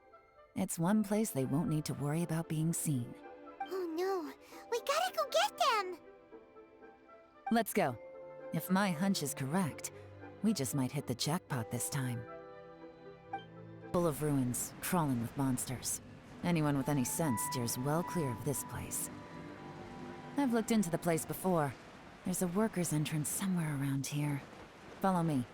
It's one place they won't need to worry about being seen. Oh no, we gotta go get them! Let's go. If my hunch is correct, we just might hit the jackpot this time. Full of ruins, crawling with monsters. Anyone with any sense steers well clear of this place. I've looked into the place before. There's a worker's entrance somewhere around here. Follow me.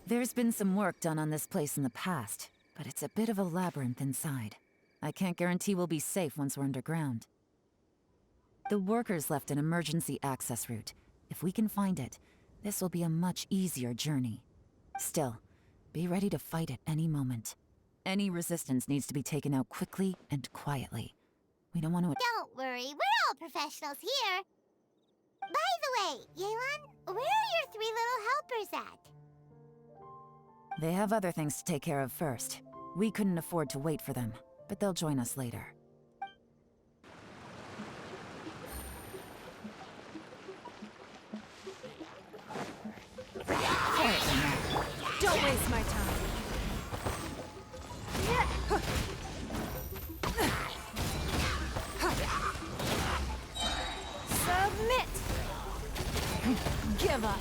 There's been some work done on this place in the past, but it's a bit of a labyrinth inside. I can't guarantee we'll be safe once we're underground. The workers left an emergency access route. If we can find it, this will be a much easier journey. Still, be ready to fight at any moment. Any resistance needs to be taken out quickly and quietly. We don't want to— Don't worry, we're all professionals here. By the way, Yelan, where are your 3 little helpers at? They have other things to take care of first. We couldn't afford to wait for them, but they'll join us later. Don't waste my time. Submit! Give up!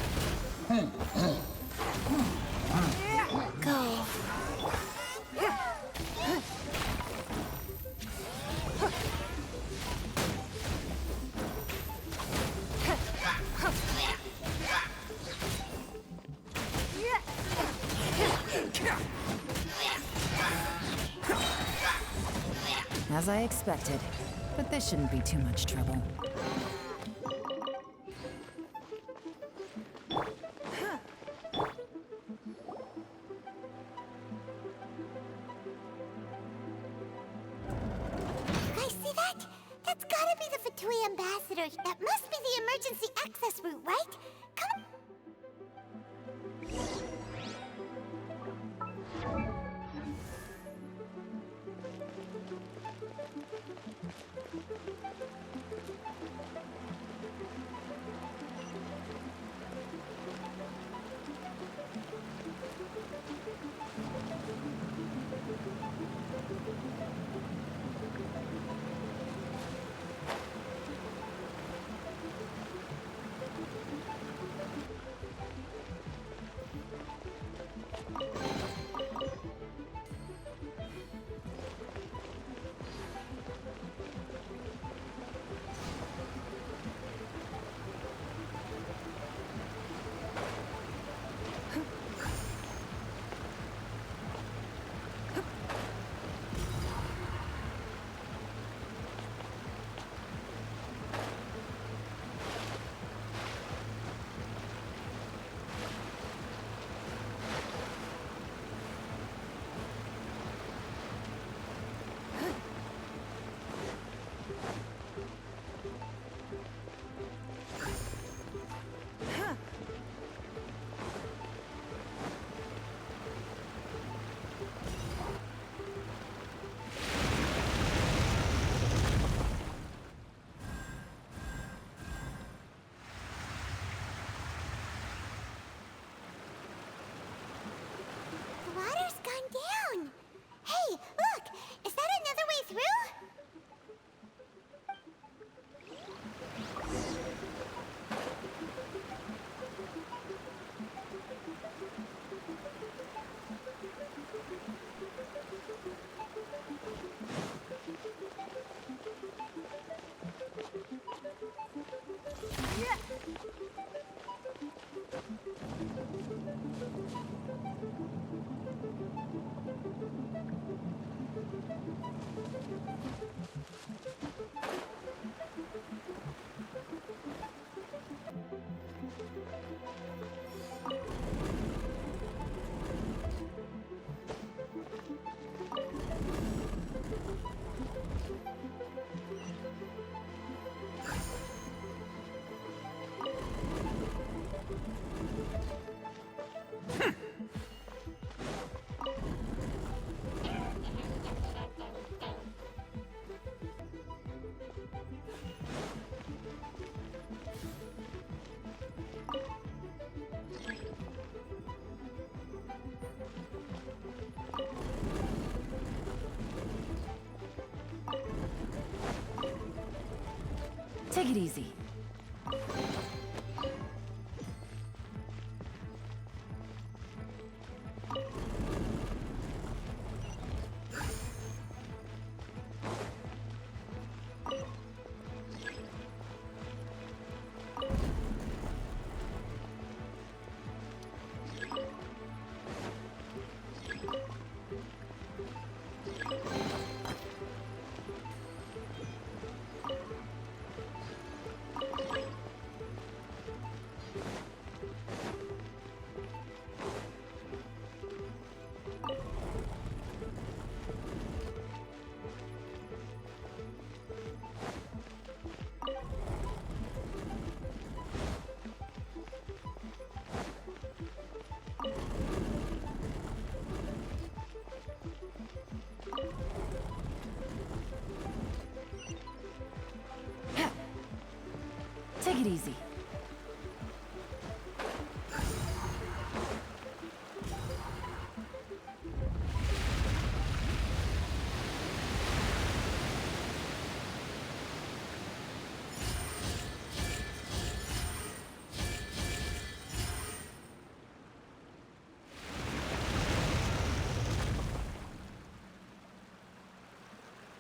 Go. As I expected, but this shouldn't be too much trouble. Ambassador, that must be the emergency access route, right? Come on. Take it easy. Take it easy.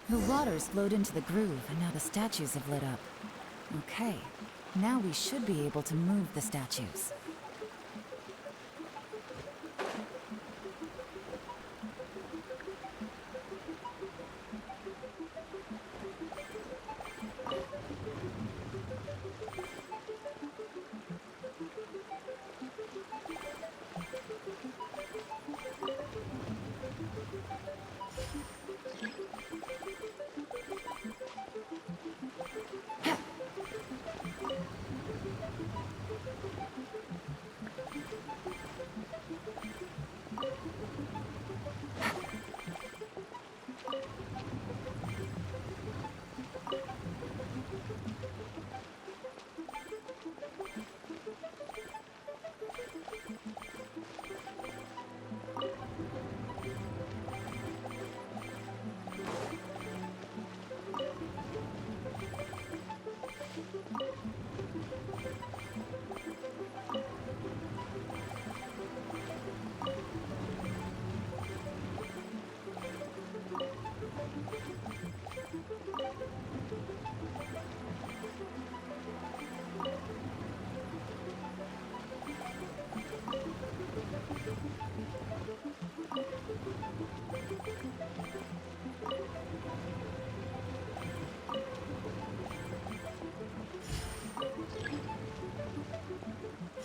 The water's flowed into the groove, and now the statues have lit up. Okay, now we should be able to move the statues.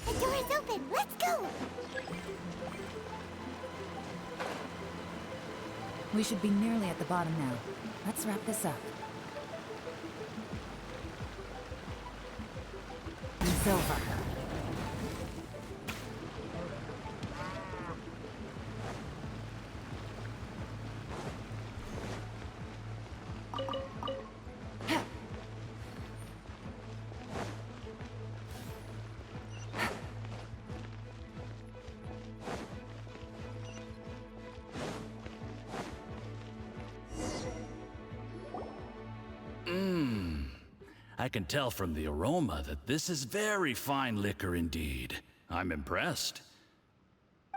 The door is open. Let's go. We should be nearly at the bottom now. Let's wrap this up. It's over. I can tell from the aroma that this is very fine liquor indeed. I'm impressed.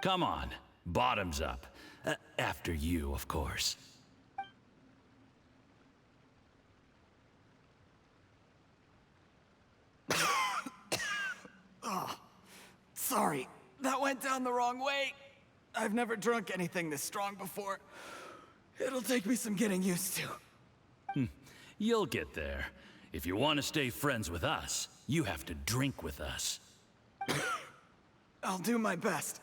Come on, bottoms up. After you, of course. Oh, sorry, that went down the wrong way. I've never drunk anything this strong before. It'll take me some getting used to. You'll get there. If you want to stay friends with us, you have to drink with us. I'll do my best.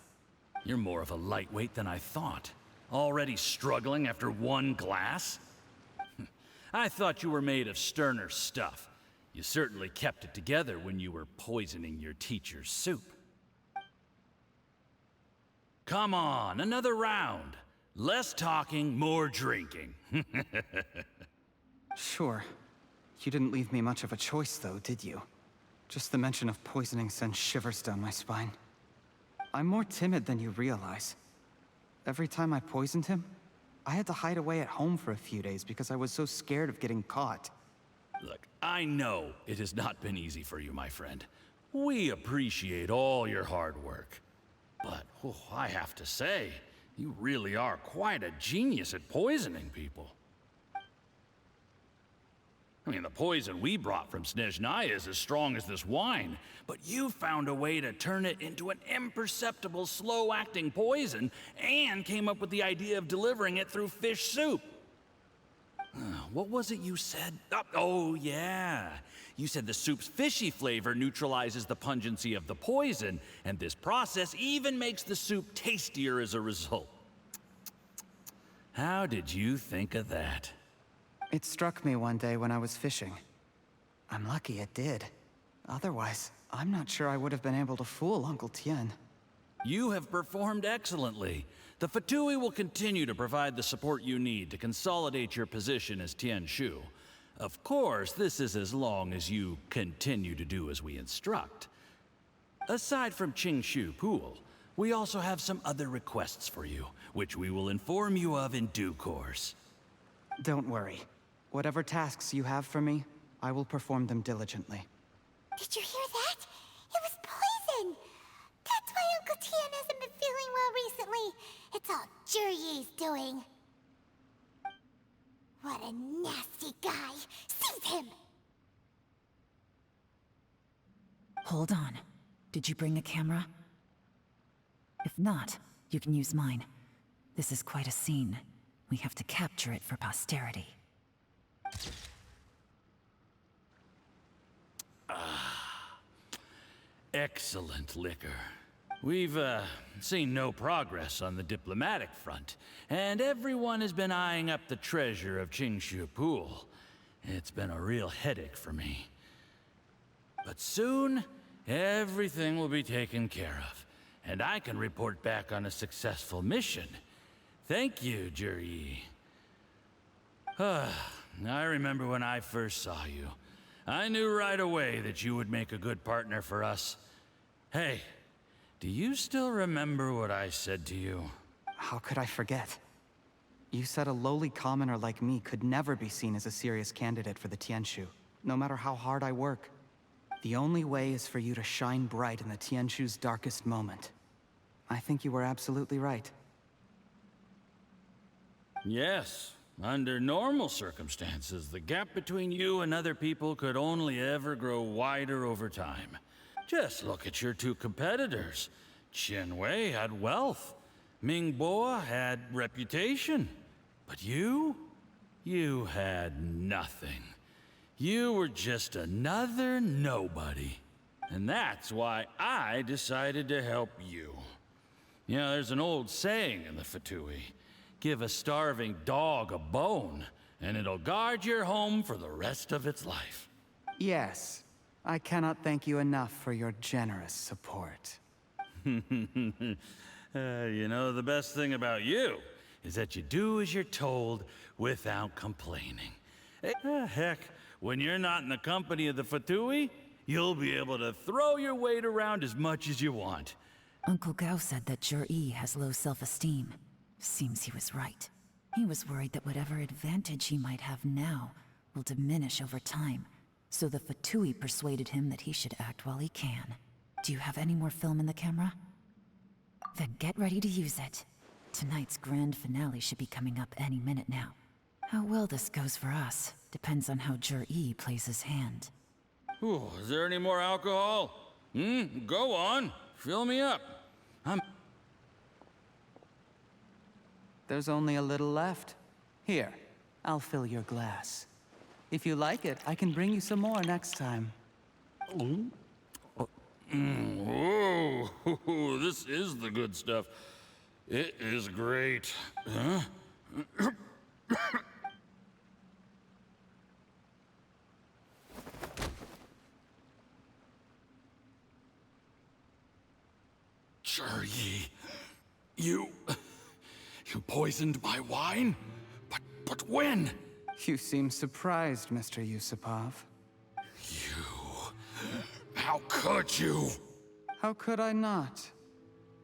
You're more of a lightweight than I thought. Already struggling after one glass? I thought you were made of sterner stuff. You certainly kept it together when you were poisoning your teacher's soup. Come on, another round. Less talking, more drinking. Sure. You didn't leave me much of a choice, though, did you? Just the mention of poisoning sends shivers down my spine. I'm more timid than you realize. Every time I poisoned him, I had to hide away at home for a few days because I was so scared of getting caught. Look, I know it has not been easy for you, my friend. We appreciate all your hard work. But I have to say, you really are quite a genius at poisoning people. I mean, the poison we brought from Snezhnaya is as strong as this wine, but you found a way to turn it into an imperceptible, slow-acting poison and came up with the idea of delivering it through fish soup. What was it you said? Oh, yeah. You said the soup's fishy flavor neutralizes the pungency of the poison, and this process even makes the soup tastier as a result. How did you think of that? It struck me one day when I was fishing. I'm lucky it did. Otherwise, I'm not sure I would have been able to fool Uncle Tien. You have performed excellently. The Fatui will continue to provide the support you need to consolidate your position as Tien Shu. Of course, this is as long as you continue to do as we instruct. Aside from Qingshu Pool, we also have some other requests for you, which we will inform you of in due course. Don't worry. Whatever tasks you have for me, I will perform them diligently. Did you hear that? It was poison! That's why Uncle Tien hasn't been feeling well recently. It's all Jurye's doing. What a nasty guy! Seize him! Hold on. Did you bring a camera? If not, you can use mine. This is quite a scene. We have to capture it for posterity. Excellent liquor. We've, seen no progress on the diplomatic front, and everyone has been eyeing up the treasure of Qingshu Pool. It's been a real headache for me. But soon, everything will be taken care of, and I can report back on a successful mission. Thank you, Jurye. I remember when I first saw you. I knew right away that you would make a good partner for us. Hey, do you still remember what I said to you? How could I forget? You said a lowly commoner like me could never be seen as a serious candidate for the Tianshu, no matter how hard I work. The only way is for you to shine bright in the Tianshu's darkest moment. I think you were absolutely right. Yes. Under normal circumstances, the gap between you and other people could only ever grow wider over time. Just look at your two competitors. Qianwei had wealth. Mingboa had reputation. But you had nothing. You were just another nobody. And that's why I decided to help you. You know, there's an old saying in the Fatui. Give a starving dog a bone, and it'll guard your home for the rest of its life. Yes. I cannot thank you enough for your generous support. You know, the best thing about you is that you do as you're told without complaining. Heck, when you're not in the company of the Fatui, you'll be able to throw your weight around as much as you want. Uncle Gao said that Jurye has low self-esteem. Seems he was right. He was worried that whatever advantage he might have now will diminish over time, so the Fatui persuaded him that he should act while he can. Do you have any more film in the camera? Then get ready to use it. Tonight's grand finale should be coming up any minute now. How well this goes for us depends on how Jurye plays his hand. Ooh, is there any more alcohol? Go on. Fill me up. There's only a little left. Here, I'll fill your glass. If you like it, I can bring you some more next time. Whoa, this is the good stuff. It is great. Huh? Jurye, you poisoned my wine? But when? You seem surprised, Mr. Yusupov. How could you? How could I not?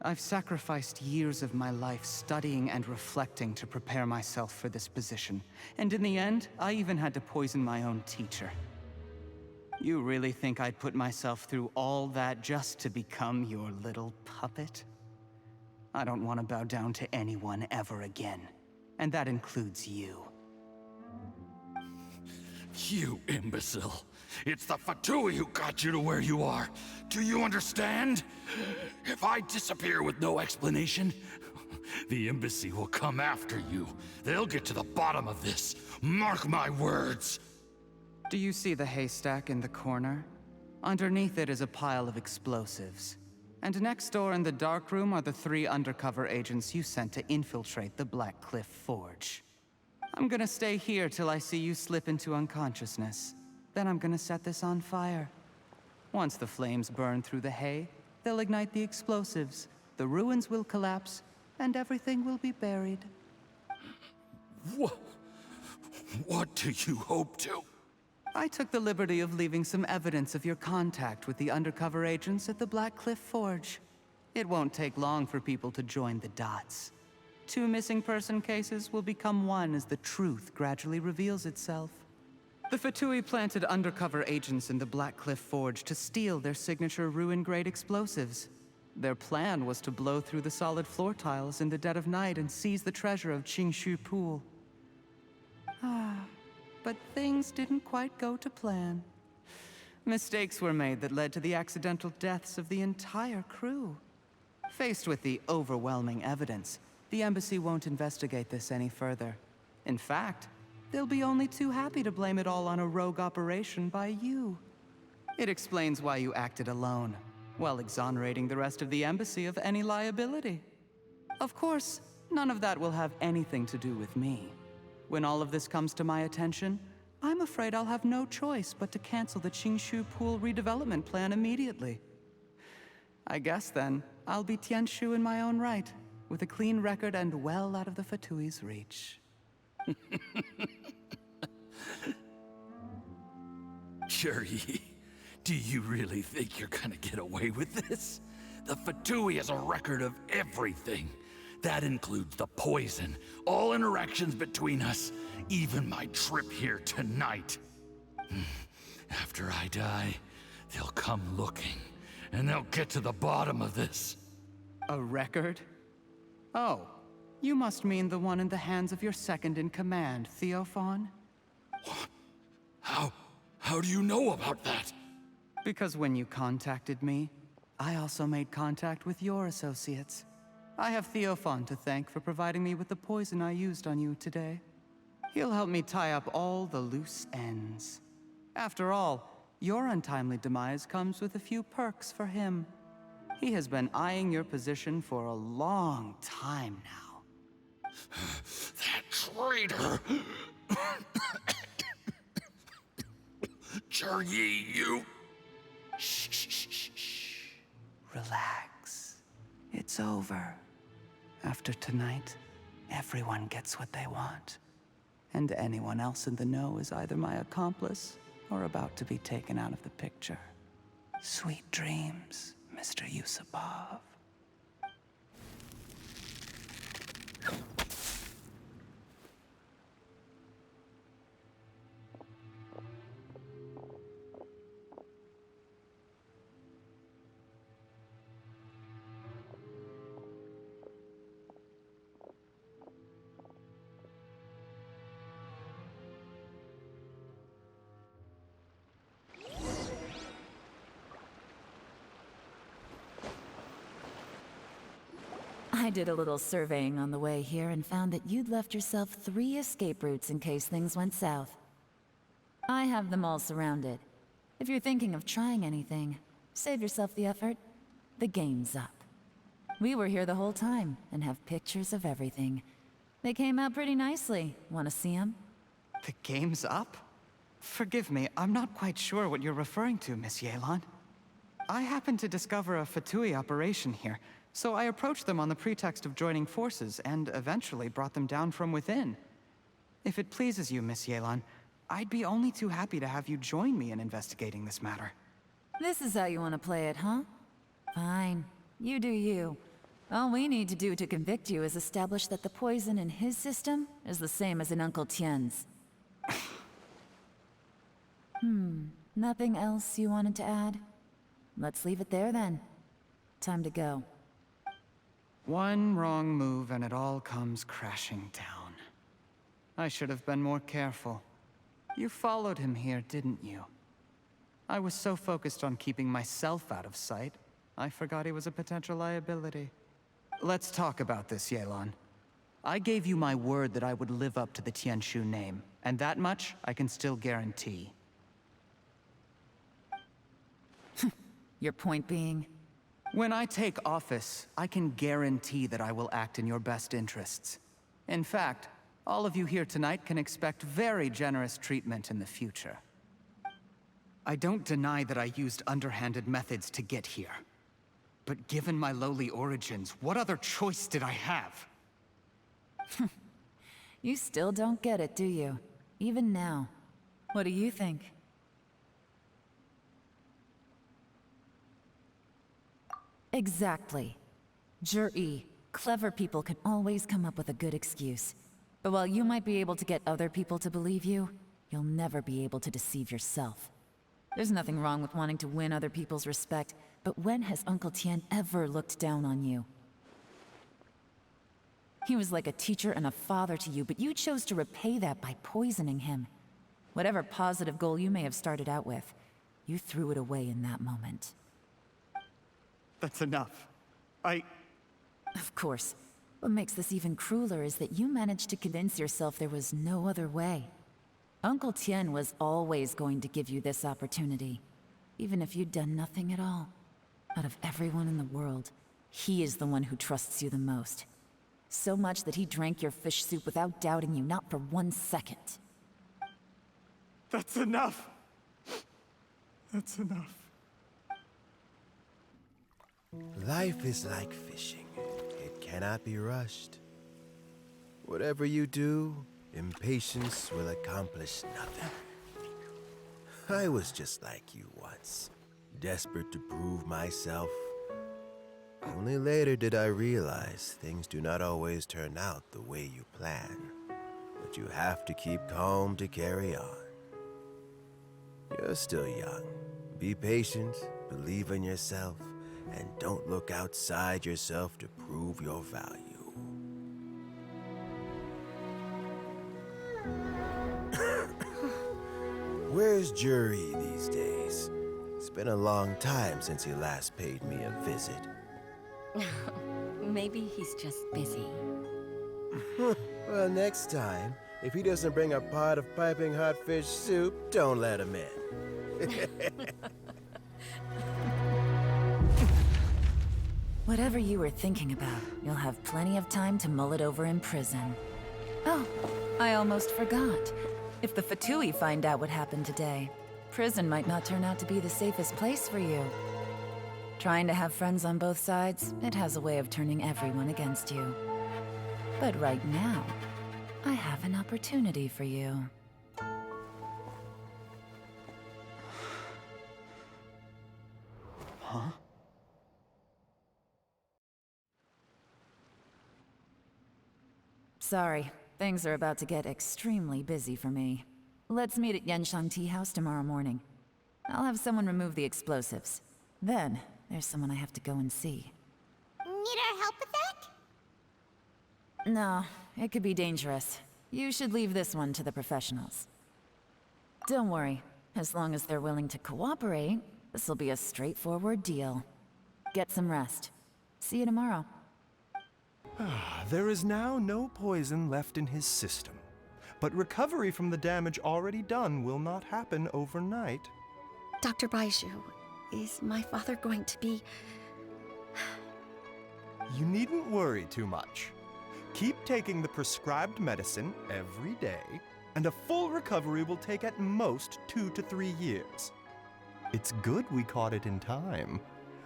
I've sacrificed years of my life studying and reflecting to prepare myself for this position. And in the end, I even had to poison my own teacher. You really think I'd put myself through all that just to become your little puppet? I don't want to bow down to anyone ever again. And that includes you. You imbecile. It's the Fatui who got you to where you are. Do you understand? If I disappear with no explanation, the embassy will come after you. They'll get to the bottom of this. Mark my words. Do you see the haystack in the corner? Underneath it is a pile of explosives. And next door in the dark room are the 3 undercover agents you sent to infiltrate the Black Cliff Forge. I'm gonna stay here till I see you slip into unconsciousness. Then I'm gonna set this on fire. Once the flames burn through the hay, they'll ignite the explosives, the ruins will collapse, and everything will be buried. What do you hope to? I took the liberty of leaving some evidence of your contact with the undercover agents at the Black Cliff Forge. It won't take long for people to join the dots. 2 missing person cases will become one as the truth gradually reveals itself. The Fatui planted undercover agents in the Black Cliff Forge to steal their signature ruin-grade explosives. Their plan was to blow through the solid floor tiles in the dead of night and seize the treasure of Qingshu Pool. But things didn't quite go to plan. Mistakes were made that led to the accidental deaths of the entire crew. Faced with the overwhelming evidence, the embassy won't investigate this any further. In fact, they'll be only too happy to blame it all on a rogue operation by you. It explains why you acted alone, while exonerating the rest of the embassy of any liability. Of course, none of that will have anything to do with me. When all of this comes to my attention, I'm afraid I'll have no choice but to cancel the Qingshu Pool redevelopment plan immediately. I guess then, I'll be Tianshu in my own right, with a clean record and well out of the Fatui's reach. Cherry, do you really think you're gonna get away with this? The Fatui has a record of everything. That includes the poison, all interactions between us, even my trip here tonight. After I die, they'll come looking, and they'll get to the bottom of this. A record? Oh, you must mean the one in the hands of your second-in-command, Theophan? What? How do you know about that? Because when you contacted me, I also made contact with your associates. I have Theophan to thank for providing me with the poison I used on you today. He'll help me tie up all the loose ends. After all, your untimely demise comes with a few perks for him. He has been eyeing your position for a long time now. That traitor! Cherry, you... Shh. Relax. It's over. After tonight, everyone gets what they want. And anyone else in the know is either my accomplice or about to be taken out of the picture. Sweet dreams, Mr. Yusupov. I did a little surveying on the way here and found that you'd left yourself 3 escape routes in case things went south. I have them all surrounded. If you're thinking of trying anything, save yourself the effort. The game's up. We were here the whole time and have pictures of everything. They came out pretty nicely. Want to see them? The game's up? Forgive me, I'm not quite sure what you're referring to, Miss Yelan. I happened to discover a Fatui operation here, so I approached them on the pretext of joining forces and eventually brought them down from within. If it pleases you, Miss Yelan, I'd be only too happy to have you join me in investigating this matter. This is how you want to play it, huh? Fine. You do you. All we need to do to convict you is establish that the poison in his system is the same as in Uncle Tien's. Nothing else you wanted to add? Let's leave it there then. Time to go. One wrong move and it all comes crashing down. I should have been more careful. You followed him here, didn't you? I was so focused on keeping myself out of sight, I forgot he was a potential liability. Let's talk about this, Yelan. I gave you my word that I would live up to the Tianshu name, and that much I can still guarantee. Your point being? When I take office, I can guarantee that I will act in your best interests. In fact, all of you here tonight can expect very generous treatment in the future. I don't deny that I used underhanded methods to get here. But given my lowly origins, what other choice did I have? You still don't get it, do you? Even now. What do you think? Exactly. Jur-E, clever people can always come up with a good excuse. But while you might be able to get other people to believe you, you'll never be able to deceive yourself. There's nothing wrong with wanting to win other people's respect, but when has Uncle Tien ever looked down on you? He was like a teacher and a father to you, but you chose to repay that by poisoning him. Whatever positive goal you may have started out with, you threw it away in that moment. That's enough. Of course. What makes this even crueler is that you managed to convince yourself there was no other way. Uncle Tien was always going to give you this opportunity, even if you'd done nothing at all. Out of everyone in the world, he is the one who trusts you the most. So much that he drank your fish soup without doubting you, not for 1 second. That's enough! That's enough. Life is like fishing. It cannot be rushed. Whatever you do, impatience will accomplish nothing. I was just like you once, desperate to prove myself. Only later did I realize things do not always turn out the way you plan, but you have to keep calm to carry on. You're still young. Be patient, believe in yourself, and don't look outside yourself to prove your value. Where's Jur-E these days? It's been a long time since he last paid me a visit. Maybe he's just busy. Well, next time, if he doesn't bring a pot of piping hot fish soup, don't let him in. Whatever you were thinking about, you'll have plenty of time to mull it over in prison. Oh, I almost forgot. If the Fatui find out what happened today, prison might not turn out to be the safest place for you. Trying to have friends on both sides, it has a way of turning everyone against you. But right now, I have an opportunity for you. Huh? Sorry, things are about to get extremely busy for me. Let's meet at Yenshang Tea House tomorrow morning. I'll have someone remove the explosives. Then, there's someone I have to go and see. Need our help with that? No, it could be dangerous. You should leave this one to the professionals. Don't worry, as long as they're willing to cooperate, this'll be a straightforward deal. Get some rest. See you tomorrow. There is now no poison left in his system, but recovery from the damage already done will not happen overnight. Dr. Baizhu, is my father going to be... You needn't worry too much. Keep taking the prescribed medicine every day, and a full recovery will take at most 2 to 3 years. It's good we caught it in time.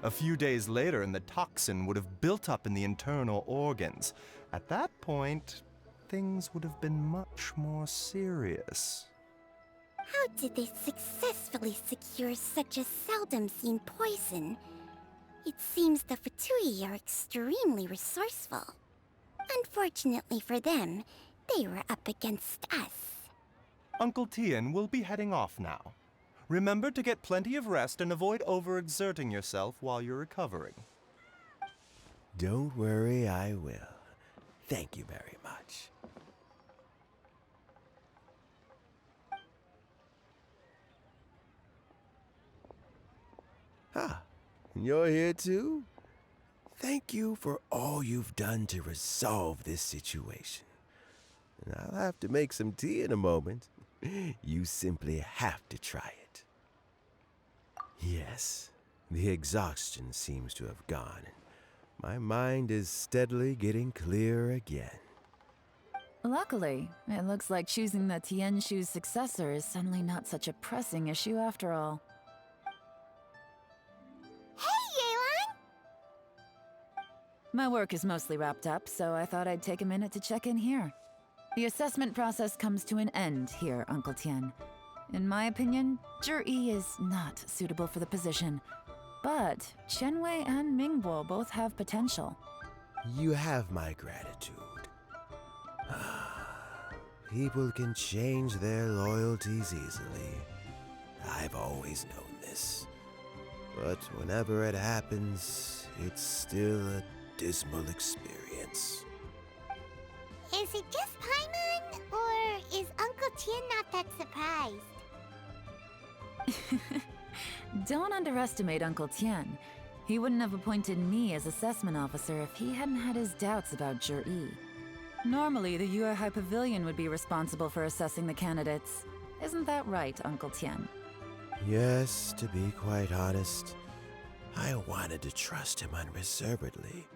A few days later, and the toxin would have built up in the internal organs. At that point, things would have been much more serious. How did they successfully secure such a seldom-seen poison? It seems the Fatui are extremely resourceful. Unfortunately for them, they were up against us. Uncle Tian will be heading off now. Remember to get plenty of rest and avoid overexerting yourself while you're recovering. Don't worry, I will. Thank you very much. Ah, you're here too? Thank you for all you've done to resolve this situation. And I'll have to make some tea in a moment. You simply have to try it. Yes, the exhaustion seems to have gone, and my mind is steadily getting clearer again. Luckily, it looks like choosing the Tianshu's successor is suddenly not such a pressing issue after all. Hey, Yelan! My work is mostly wrapped up, so I thought I'd take a minute to check in here. The assessment process comes to an end here, Uncle Tian. In my opinion, Zhi is not suitable for the position, but Qianwei and Mingbo both have potential. You have my gratitude. People can change their loyalties easily. I've always known this. But whenever it happens, it's still a dismal experience. Is it just Paimon, or is Uncle Tian not that surprised? Don't underestimate Uncle Tian. He wouldn't have appointed me as assessment officer if he hadn't had his doubts about Zhi. Normally, the Yuehai Pavilion would be responsible for assessing the candidates. Isn't that right, Uncle Tian? Yes, to be quite honest, I wanted to trust him unreservedly.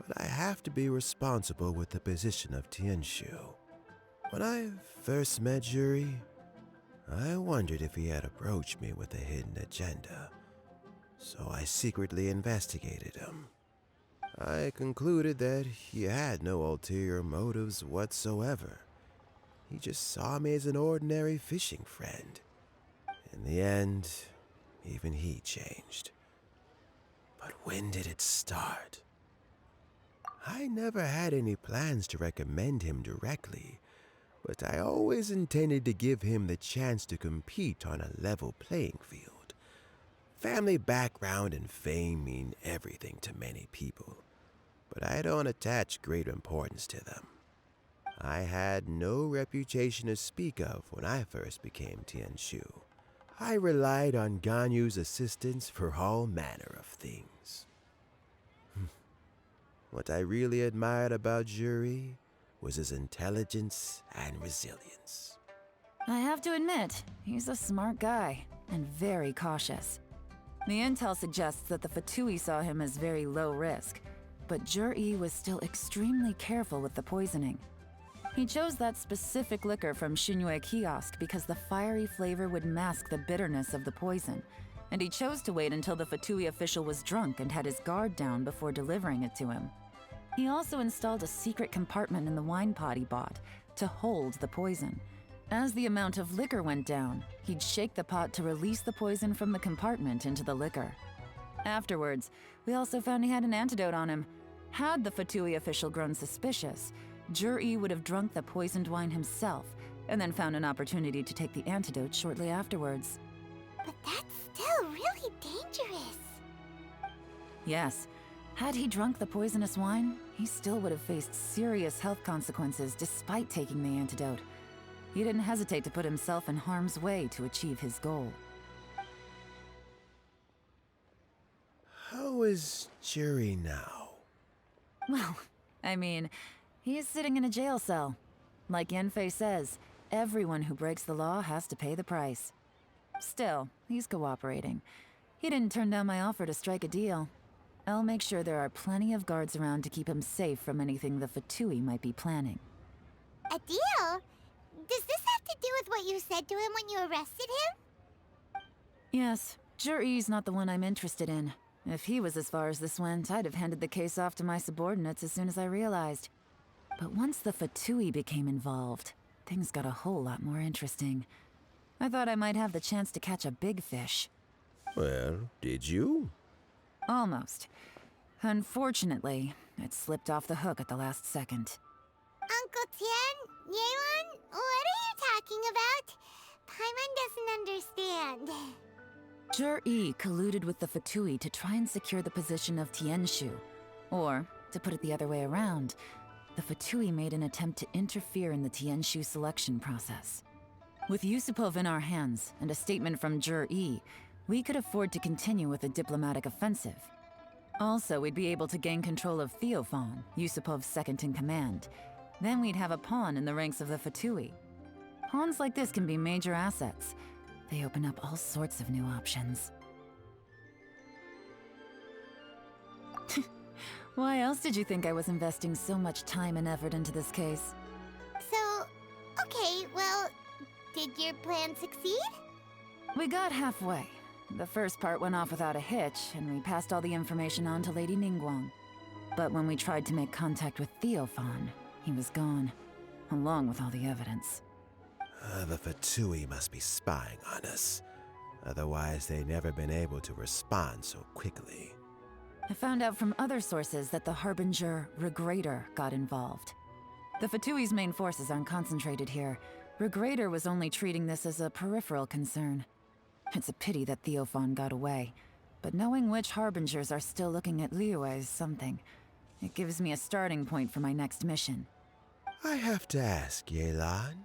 But I have to be responsible with the position of Tianshu. When I first met Zhi, I wondered if he had approached me with a hidden agenda. So I secretly investigated him. I concluded that he had no ulterior motives whatsoever. He just saw me as an ordinary fishing friend. In the end, even he changed. But when did it start? I never had any plans to recommend him directly, but I always intended to give him the chance to compete on a level playing field. Family background and fame mean everything to many people, but I don't attach great importance to them. I had no reputation to speak of when I first became Tianshu. I relied on Ganyu's assistance for all manner of things. What I really admired about Zhi was his intelligence and resilience. I have to admit, he's a smart guy, and very cautious. The intel suggests that the Fatui saw him as very low risk, but Zhi was still extremely careful with the poisoning. He chose that specific liquor from Xinyue Kiosk because the fiery flavor would mask the bitterness of the poison, and he chose to wait until the Fatui official was drunk and had his guard down before delivering it to him. He also installed a secret compartment in the wine pot he bought to hold the poison. As the amount of liquor went down, he'd shake the pot to release the poison from the compartment into the liquor. Afterwards, we also found he had an antidote on him. Had the Fatui official grown suspicious, Zhi would have drunk the poisoned wine himself, and then found an opportunity to take the antidote shortly afterwards. But that's still really dangerous. Yes. Had he drunk the poisonous wine, he still would have faced serious health consequences despite taking the antidote. He didn't hesitate to put himself in harm's way to achieve his goal. How is Zhi now? Well, I mean, he's sitting in a jail cell. Like Yanfei says, everyone who breaks the law has to pay the price. Still, he's cooperating. He didn't turn down my offer to strike a deal. I'll make sure there are plenty of guards around to keep him safe from anything the Fatui might be planning. A deal? Does this have to do with what you said to him when you arrested him? Yes, Zhi's not the one I'm interested in. If he was as far as this went, I'd have handed the case off to my subordinates as soon as I realized. But once the Fatui became involved, things got a whole lot more interesting. I thought I might have the chance to catch a big fish. Well, did you? Almost. Unfortunately, it slipped off the hook at the last second. Uncle Tien, Yelan, what are you talking about? Paimon doesn't understand. Zhi colluded with the Fatui to try and secure the position of Tianshu. Or, to put it the other way around, the Fatui made an attempt to interfere in the Tianshu selection process. With Yusupov in our hands and a statement from Zhi, we could afford to continue with a diplomatic offensive. Also, we'd be able to gain control of Theophan, Yusupov's second-in-command. Then we'd have a pawn in the ranks of the Fatui. Pawns like this can be major assets. They open up all sorts of new options. Why else did you think I was investing so much time and effort into this case? So, okay, well, did your plan succeed? We got halfway. The first part went off without a hitch, and we passed all the information on to Lady Ningguang. But when we tried to make contact with Theophan, he was gone, along with all the evidence. The Fatui must be spying on us. Otherwise, they'd never been able to respond so quickly. I found out from other sources that the Harbinger Regrator got involved. The Fatui's main forces aren't concentrated here. Regrator was only treating this as a peripheral concern. It's a pity that Theophan got away, but knowing which Harbingers are still looking at Liyue is something. It gives me a starting point for my next mission. I have to ask, Yelan,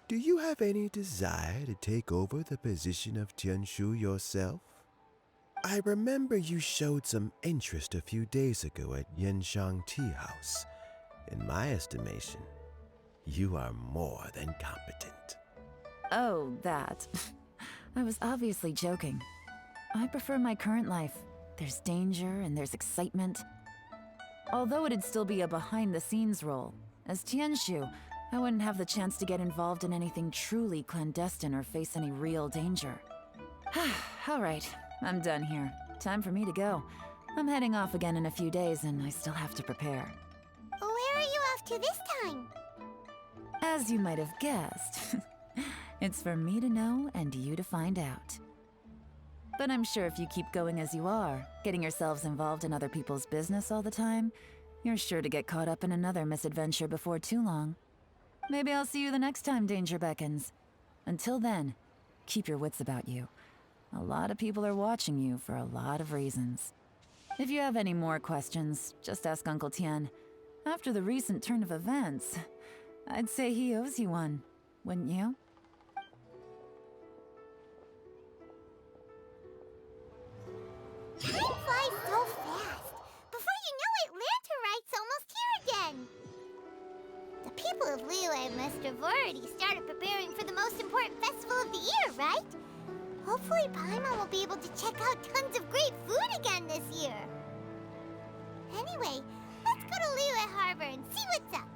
do you have any desire to take over the position of Tianshu yourself? I remember you showed some interest a few days ago at Yenshang Tea House. In my estimation, you are more than competent. Oh, that. I was obviously joking. I prefer my current life. There's danger and there's excitement. Although it'd still be a behind-the-scenes role, as Tianshu, I wouldn't have the chance to get involved in anything truly clandestine or face any real danger. All right, I'm done here. Time for me to go. I'm heading off again in a few days and I still have to prepare. Where are you off to this time? As you might have guessed, it's for me to know and you to find out. But I'm sure if you keep going as you are, getting yourselves involved in other people's business all the time, you're sure to get caught up in another misadventure before too long. Maybe I'll see you the next time danger beckons. Until then, keep your wits about you. A lot of people are watching you for a lot of reasons. If you have any more questions, just ask Uncle Tien. After the recent turn of events, I'd say he owes you one, wouldn't you? Time flies so fast. Before you know it, Lanterite's almost here again. The people of Liyue must have already started preparing for the most important festival of the year, right? Hopefully Paimon will be able to check out tons of great food again this year. Anyway, let's go to Liyue Harbor and see what's up.